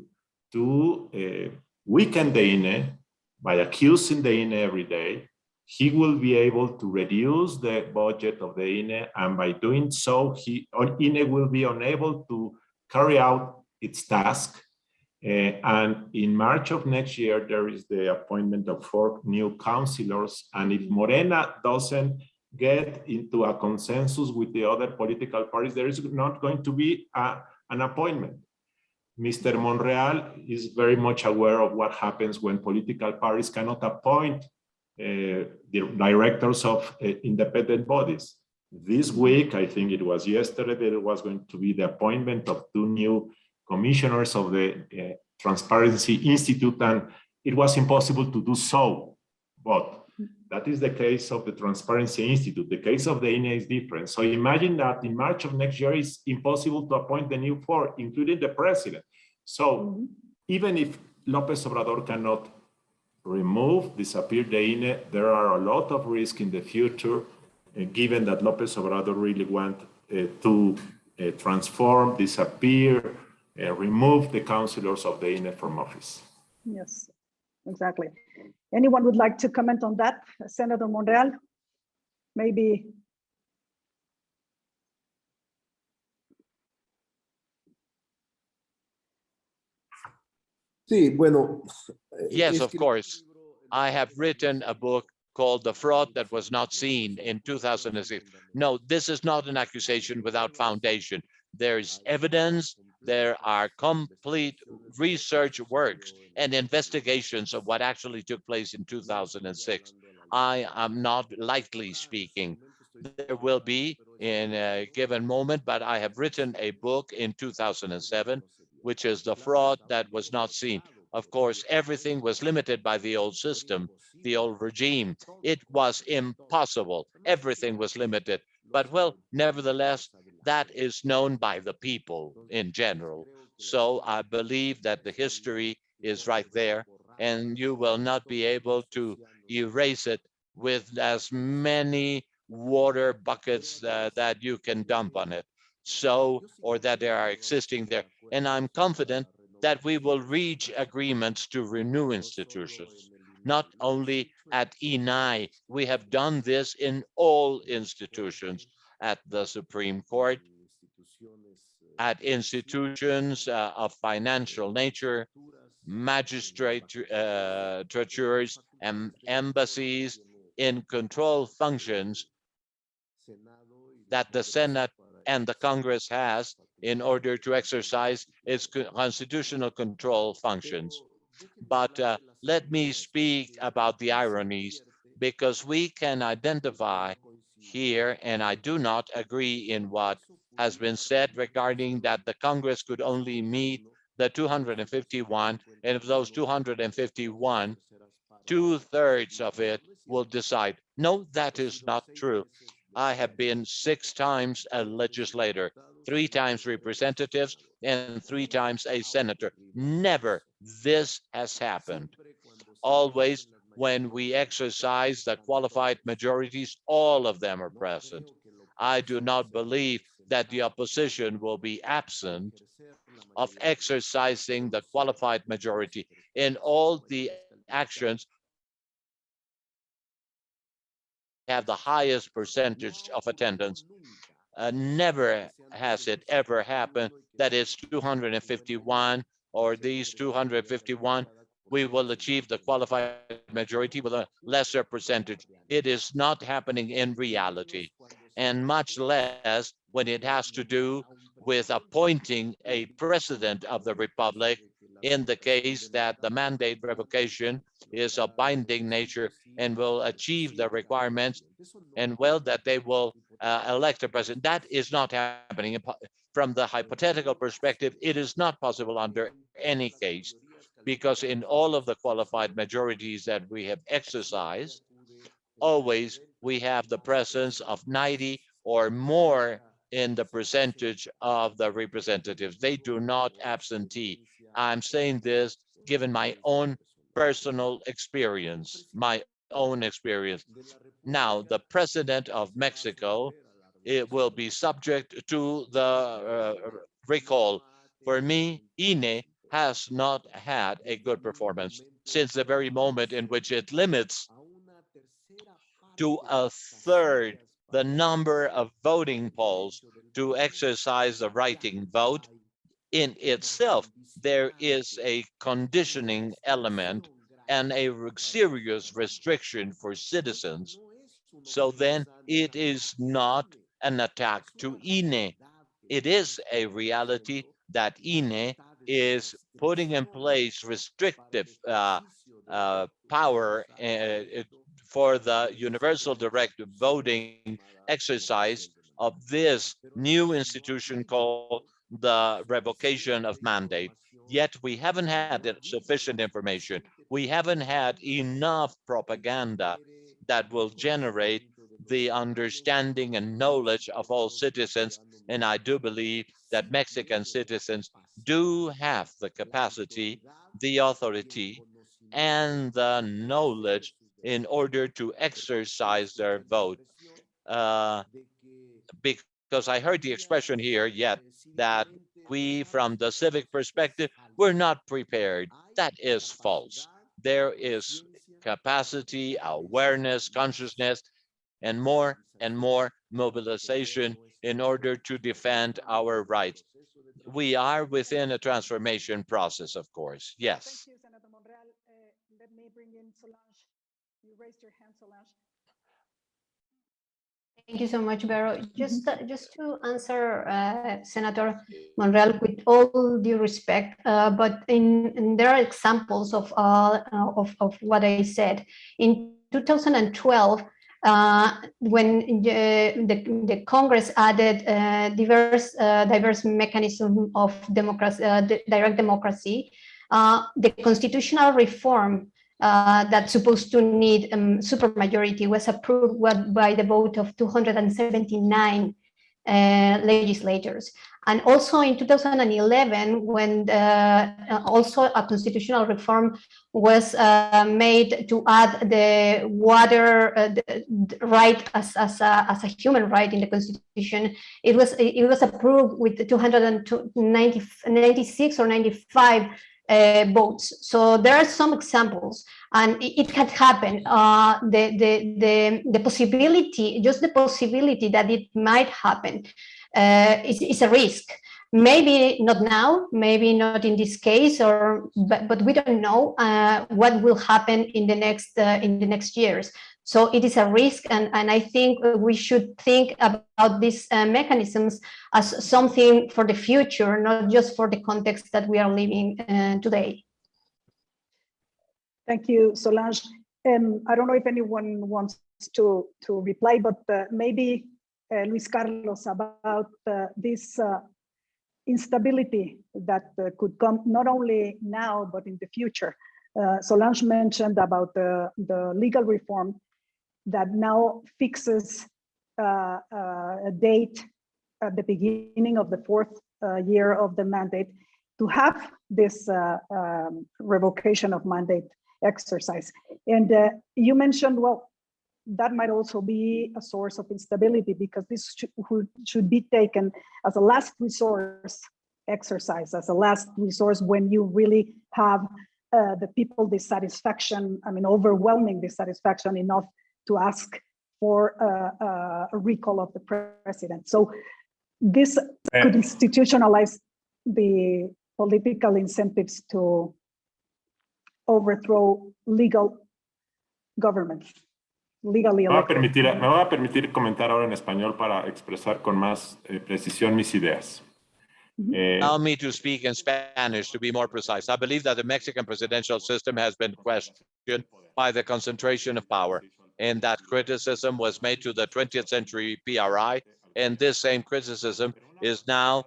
to weaken the INE by accusing the INE every day. He will be able to reduce the budget of the INE, and by doing so, INE will be unable to carry out its task. And in March of next year, there is the appointment of 4 new councilors. And if Morena doesn't get into a consensus with the other political parties, there is not going to be an appointment. Mr. Monreal is very much aware of what happens when political parties cannot appoint the directors of independent bodies. This week, I think it was yesterday, there was going to be the appointment of 2 new commissioners of the Transparency Institute, and it was impossible to do so. But that is the case of the Transparency Institute. The case of the INE is different. So imagine that in March of next year, it's impossible to appoint the new 4, including the president. So even if López Obrador cannot disappear the INE, there are a lot of risk in the future, given that López Obrador really want to transform, disappear, remove the councilors of the INE from office. Yes, exactly. Anyone would like to comment on that? Senator Monreal, maybe. Sí, bueno. Yes, of course. I have written a book called The Fraud That Was Not Seen in 2006. No, this is not an accusation without foundation. There's evidence, there are complete research works and investigations of what actually took place in 2006. I am not lightly speaking. There will be in a given moment, but I have written a book in 2007, which is The Fraud That Was Not Seen. Of course, everything was limited by the old system, the old regime. It was impossible. Everything was limited. But well, nevertheless, that is known by the people in general. So I believe that the history is right there, and you will not be able to erase it with as many water buckets that you can dump on it, so, or that they are existing there. And I'm confident that we will reach agreements to renew institutions, not only at INAI. We have done this in all institutions, at the Supreme Court, at institutions of financial nature, magistratures, and embassies, in control functions that the Senate and the Congress has in order to exercise its constitutional control functions. But let me speak about the ironies, because we can identify here, and I do not agree in what has been said regarding that the Congress could only meet the 251, and of those 251, 2/3 of it will decide. No, that is not true. I have been 6 times a legislator, 3 times representatives, and 3 times a senator. Never this has happened. Always when we exercise the qualified majorities, all of them are present. I do not believe that the opposition will be absent of exercising the qualified majority in all the actions have the highest percentage of attendance. Never has it ever happened that it's 251 or these 251, we will achieve the qualified majority with a lesser percentage. It is not happening in reality, and much less when it has to do with appointing a president of the Republic in the case that the mandate revocation is of binding nature and will achieve the requirements, and well, that they will elect a president. That is not happening. From the hypothetical perspective, it is not possible under any case, because in all of the qualified majorities that we have exercised, always we have the presence of 90 or more in the percentage of the representatives. They do not absentee. I'm saying this given my own personal experience, Now, the president of Mexico, it will be subject to the recall. For me, INE has not had a good performance since the very moment in which it limits to 1/3 the number of voting polls to exercise the writing vote. In itself, there is a conditioning element and a serious restriction for citizens. So then it is not an attack to INE. It is a reality that INE is putting in place restrictive power for the universal direct voting exercise of this new institution called the revocation of mandate. Yet we haven't had sufficient information. We haven't had enough propaganda that will generate the understanding and knowledge of all citizens. And I do believe that Mexican citizens do have the capacity, the authority, and the knowledge in order to exercise their vote. Because I heard the expression here yet that we, from the civic perspective, we're not prepared. That is false. There is capacity, awareness, consciousness, and more mobilization in order to defend our rights. We are within a transformation process, of course. Yes. Thank you, Senator Monreal. Let me bring in Solange. You raised your hand, Solange. Thank you so much, Vero. Just to answer Senator Monreal, with all due respect, but there are examples of what I said. In 2012, when the Congress added diverse mechanism of democracy, direct democracy, the constitutional reform that's supposed to need supermajority was approved by the vote of 279 legislators. And also in 2011, when also a constitutional reform was made to add the water the right as a human right in the Constitution, it was approved with 296 or 95 votes. So there are some examples, and it had happened. The possibility, just the possibility that it might happen, is a risk. Maybe not now, maybe not in this case, but we don't know what will happen in the next years. So it is a risk, and I think we should think about these mechanisms as something for the future, not just for the context that we are living today. Thank you, Solange. I don't know if anyone wants to reply, but maybe Luis Carlos, about this instability that could come not only now, but in the future. Solange mentioned about the legal reform that now fixes a date at the beginning of the fourth year of the mandate to have this revocation of mandate exercise. And you mentioned, well, that might also be a source of instability, because this should be taken as a last resource exercise, as a last resource when you really have the people dissatisfaction, I mean, overwhelming dissatisfaction enough to ask for a recall of the president. So this could institutionalize the political incentives to overthrow legal governments. Legally elected. Me voy a permitir comentar ahora en español para expresar con más precisión mis ideas. Allow me to speak in Spanish to be more precise. I believe that the Mexican presidential system has been questioned by the concentration of power, and that criticism was made to the 20th century PRI, and this same criticism is now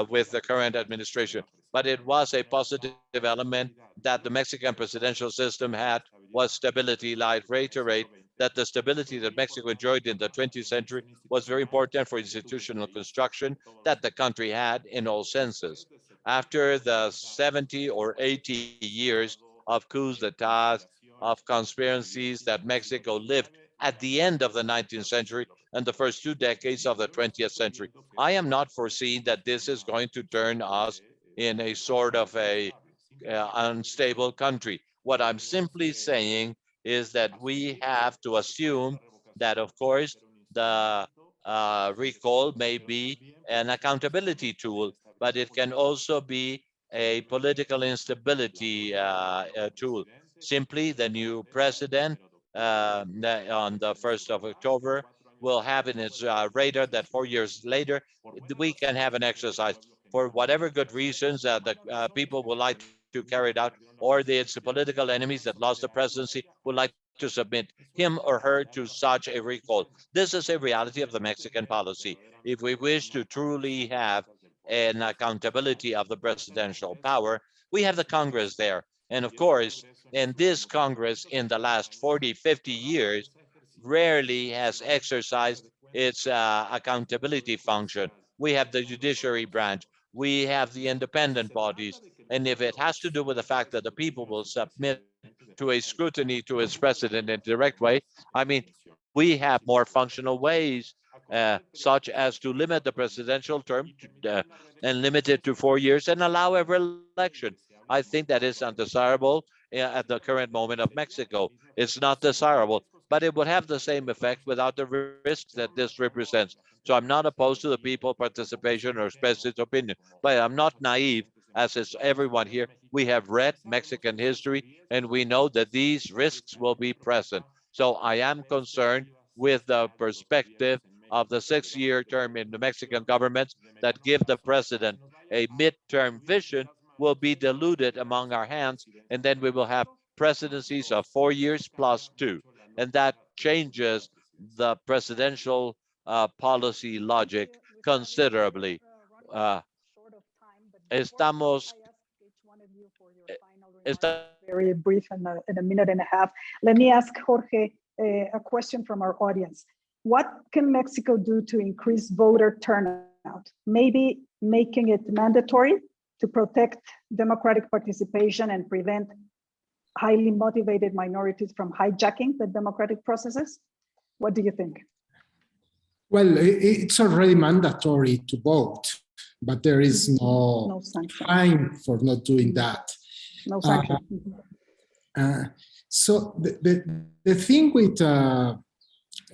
with the current administration. But it was a positive element that the Mexican presidential system had, was stability. I reiterate that the stability that Mexico enjoyed in the 20th century was very important for institutional construction that the country had in all senses. After the 70 or 80 years of coups d'etat, of conspiracies that Mexico lived at the end of the 19th century and the first 2 decades of the 20th century, I am not foreseeing that this is going to turn us in a sort of a unstable country. What I'm simply saying is that we have to assume that, of course, the recall may be an accountability tool, but it can also be a political instability tool. Simply, the new president on the 1st of October will have in its radar that 4 years later, we can have an exercise for whatever good reasons the people would like to carry it out, or it's the political enemies that lost the presidency would like to submit him or her to such a recall. This is a reality of the Mexican policy. If we wish to truly have an accountability of the presidential power, we have the Congress there. And of course, in this Congress in the last 40, 50 years, rarely has exercised its accountability function. We have the judiciary branch, we have the independent bodies, and if it has to do with the fact that the people will submit to a scrutiny to its president in a direct way, I mean, we have more functional ways, such as to limit the presidential term and limit it to 4 years and allow a re-election. I think that is undesirable at the current moment of Mexico. It's not desirable, but it would have the same effect without the risks that this represents. So I'm not opposed to the people participation or express its opinion, but I'm not naive, as is everyone here. We have read Mexican history and we know that these risks will be present. So I am concerned with the perspective of the 6-year term in the Mexican government that give the president a mid-term vision will be diluted among our hands, and then we will have presidencies of 4 years plus 2, and that changes the presidential policy logic considerably. Estamos very brief in a minute and a half. Let me ask Jorge a question from our audience. what can Mexico do to increase voter turnout? Maybe making it mandatory to protect democratic participation and prevent highly motivated minorities from hijacking the democratic processes? What do you think? Well, it's already mandatory to vote, but there is no sanction. time for not doing that. No sanction. So the thing with to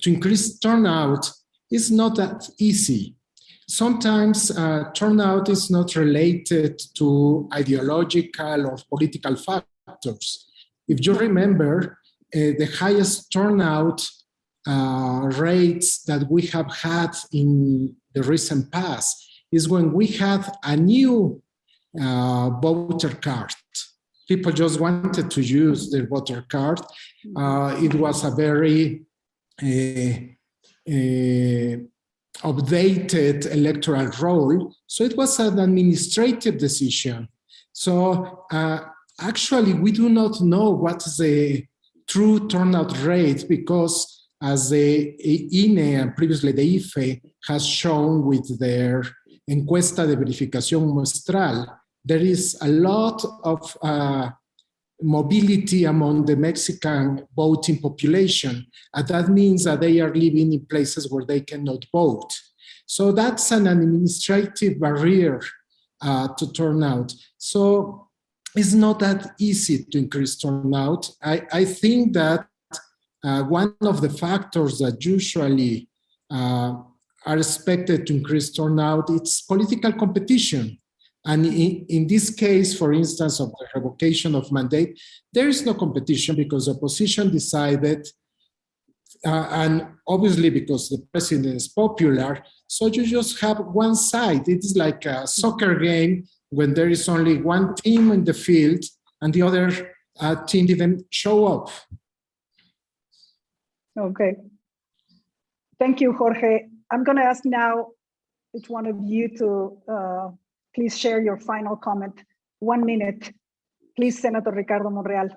increase turnout is not that easy. Sometimes turnout is not related to ideological or political factors. If you remember, the highest turnout rates that we have had in the recent past is when we had a new voter card. People just wanted to use their voter card. It was a very updated electoral roll. So it was an administrative decision. So actually, we do not know what's the true turnout rate because as the INE and previously the IFE has shown with their encuesta de verificación muestral, there is a lot of mobility among the Mexican voting population. And that means that they are living in places where they cannot vote. So that's an administrative barrier to turnout. So it's not that easy to increase turnout. I think that one of the factors that usually are expected to increase turnout, it's political competition. And in this case, for instance, of the revocation of mandate, there is no competition because the opposition decided, and obviously because the president is popular, so you just have one side. It's like a soccer game when there is only one team in the field and the other team didn't show up. Okay. Thank you, Jorge. I'm going to ask now each one of you to please share your final comment. 1 minute. Please, Senator Ricardo Monreal.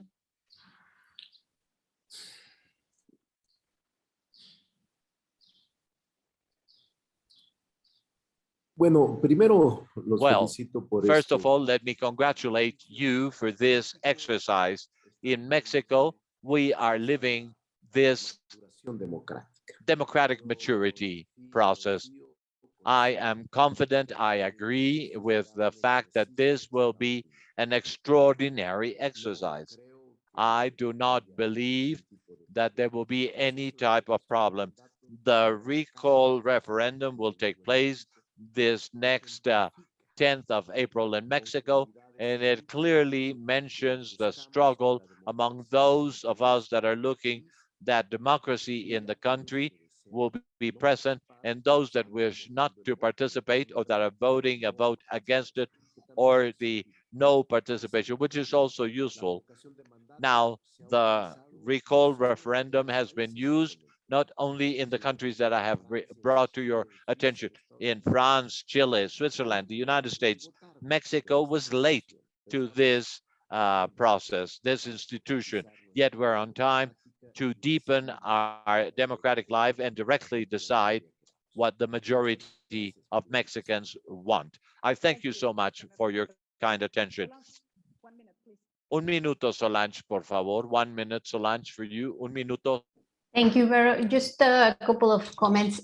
Bueno, primero los felicito por first esto. of all, let me congratulate you for this exercise. In Mexico, we are living this democratic maturity process. I am confident, I agree with the fact that this will be an extraordinary exercise. I do not believe that there will be any type of problem. The recall referendum will take place this next 10th of April in Mexico, and it clearly mentions the struggle among those of us that are looking that democracy in the country will be present, and those that wish not to participate or that are voting a vote against it, or the no participation, which is also useful. Now, the recall referendum has been used not only in the countries that I have brought to your attention, in France, Chile, Switzerland, the United States. Mexico was late to this process, this institution, yet we're on time to deepen our democratic life and directly decide what the majority of Mexicans want. I thank you so much for your kind attention. 1 minuto, Solange, por favor. 1 minute, Solange, for you. 1 minuto. Thank you, Vero. Just a couple of comments.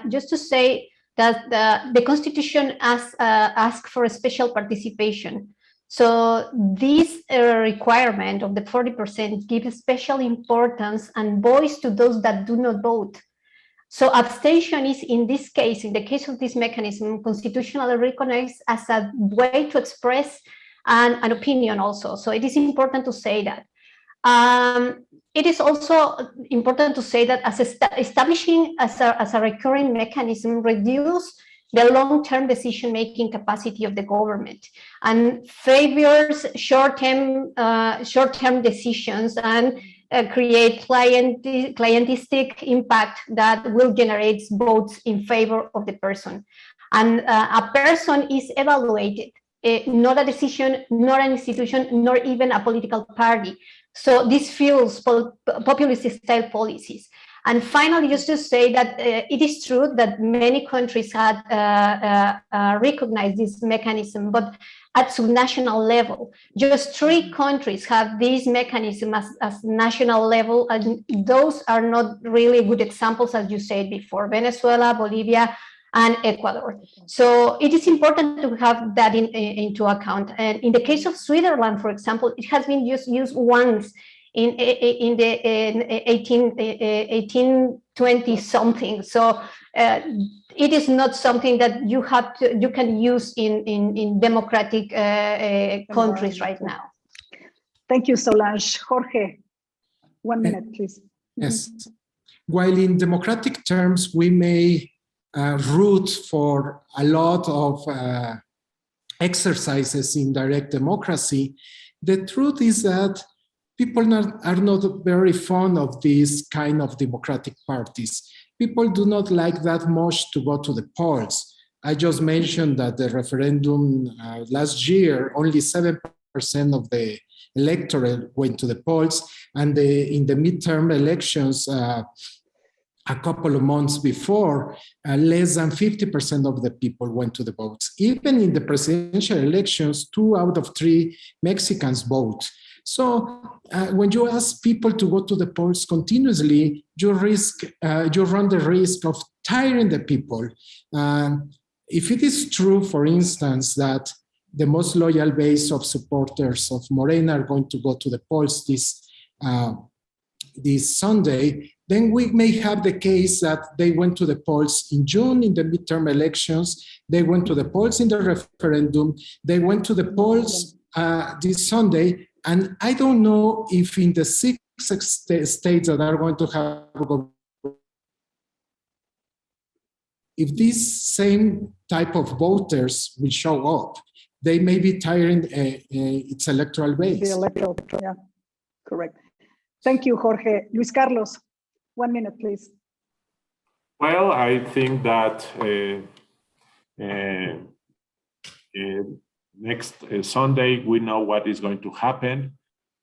Just to say that the Constitution asks for a special participation. So this requirement of the 40% gives special importance and voice to those that do not vote. So abstention is, in this case, in the case of this mechanism, constitutionally recognized as a way to express an opinion also. So it is important to say that. It is also important to say that as establishing as a recurring mechanism reduce the long-term decision-making capacity of the government and favors short-term decisions and create clientistic impact that will generate votes in favor of the person. And a person is evaluated, not a decision, not an institution, nor even a political party. So this fuels populist style policies. And finally, just to say that it is true that many countries had recognized this mechanism, but at subnational level, just 3 countries have this mechanism as national level, and those are not really good examples, as you said before: Venezuela, Bolivia, and Ecuador. So it is important to have that into account. And in the case of Switzerland, for example, it has been used once in the 1820 something. So it is not something that you can use in democratic countries right now. Thank you, Solange. Jorge, 1 minute, please. Yes. While in democratic terms, we may root for a lot of exercises in direct democracy, the truth is that people are not very fond of these kind of democratic parties. People do not like that much to go to the polls. I just mentioned that the referendum last year, only 7% of the electorate went to the polls, and in the midterm elections a couple of months before, less than 50% of the people went to the votes. Even in the presidential elections, 2 out of 3 Mexicans vote. So when you ask people to go to the polls continuously, you run the risk of tiring the people. If it is true, for instance, that the most loyal base of supporters of Morena are going to go to the polls this Sunday, then we may have the case that they went to the polls in June in the midterm elections, they went to the polls in the referendum, they went to the polls this Sunday, and I don't know if in the 6 states that are going to have, if these same type of voters will show up, they may be tiring its electoral base. The electoral, yeah, correct. Thank you, Jorge. Luis Carlos, 1 minute, please. Well, I think that next Sunday, we know what is going to happen.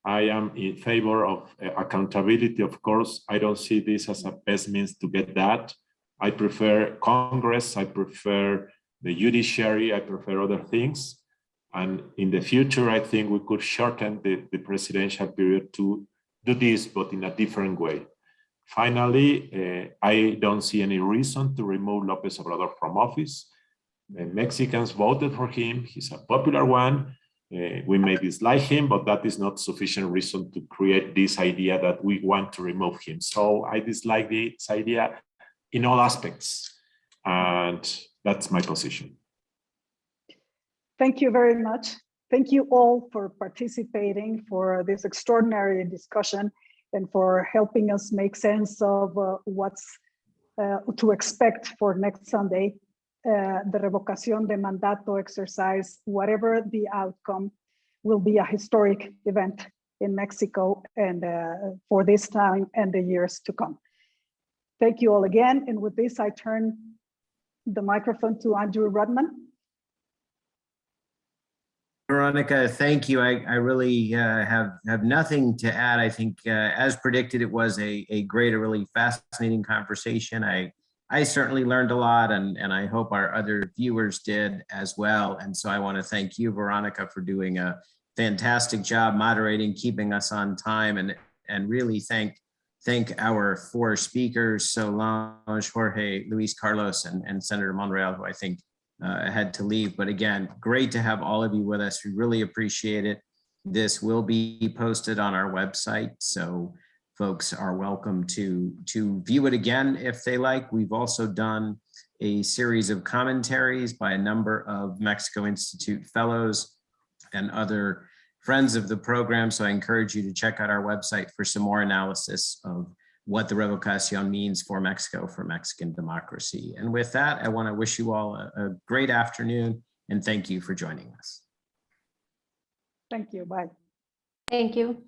I am in favor of accountability, of course. I don't see this as a best means to get that. I prefer Congress, I prefer the judiciary, I prefer other things. And in the future, I think we could shorten the presidential period to do this, but in a different way. Finally, I don't see any reason to remove López Obrador from office. The Mexicans voted for him. He's a popular one. We may dislike him, but that is not sufficient reason to create this idea that we want to remove him. So I dislike this idea in all aspects. And that's my position. Thank you very much. Thank you all for participating for this extraordinary discussion and for helping us make sense of what's to expect for next Sunday. The Revocación de Mandato exercise, whatever the outcome, will be a historic event in Mexico and for this time and the years to come. Thank you all again. And with this, I turn the microphone to Andrew Rudman. Veronica, thank you. I really have nothing to add. I think as predicted, it was a great, a really fascinating conversation. I certainly learned a lot, and I hope our other viewers did as well. And so I want to thank you, Veronica, for doing a fantastic job moderating, keeping us on time, and really thank our 4 speakers, Solange, Jorge, Luis Carlos, and Senator Monreal, who I think had to leave. But again, great to have all of you with us. We really appreciate it. This will be posted on our website, so folks are welcome to view it again if they like. We've also done a series of commentaries by a number of Mexico Institute fellows and other friends of the program. So I encourage you to check out our website for some more analysis of what the Revocación means for Mexico, for Mexican democracy. And with that, I want to wish you all a great afternoon, and thank you for joining us. Thank you. Bye. Thank you.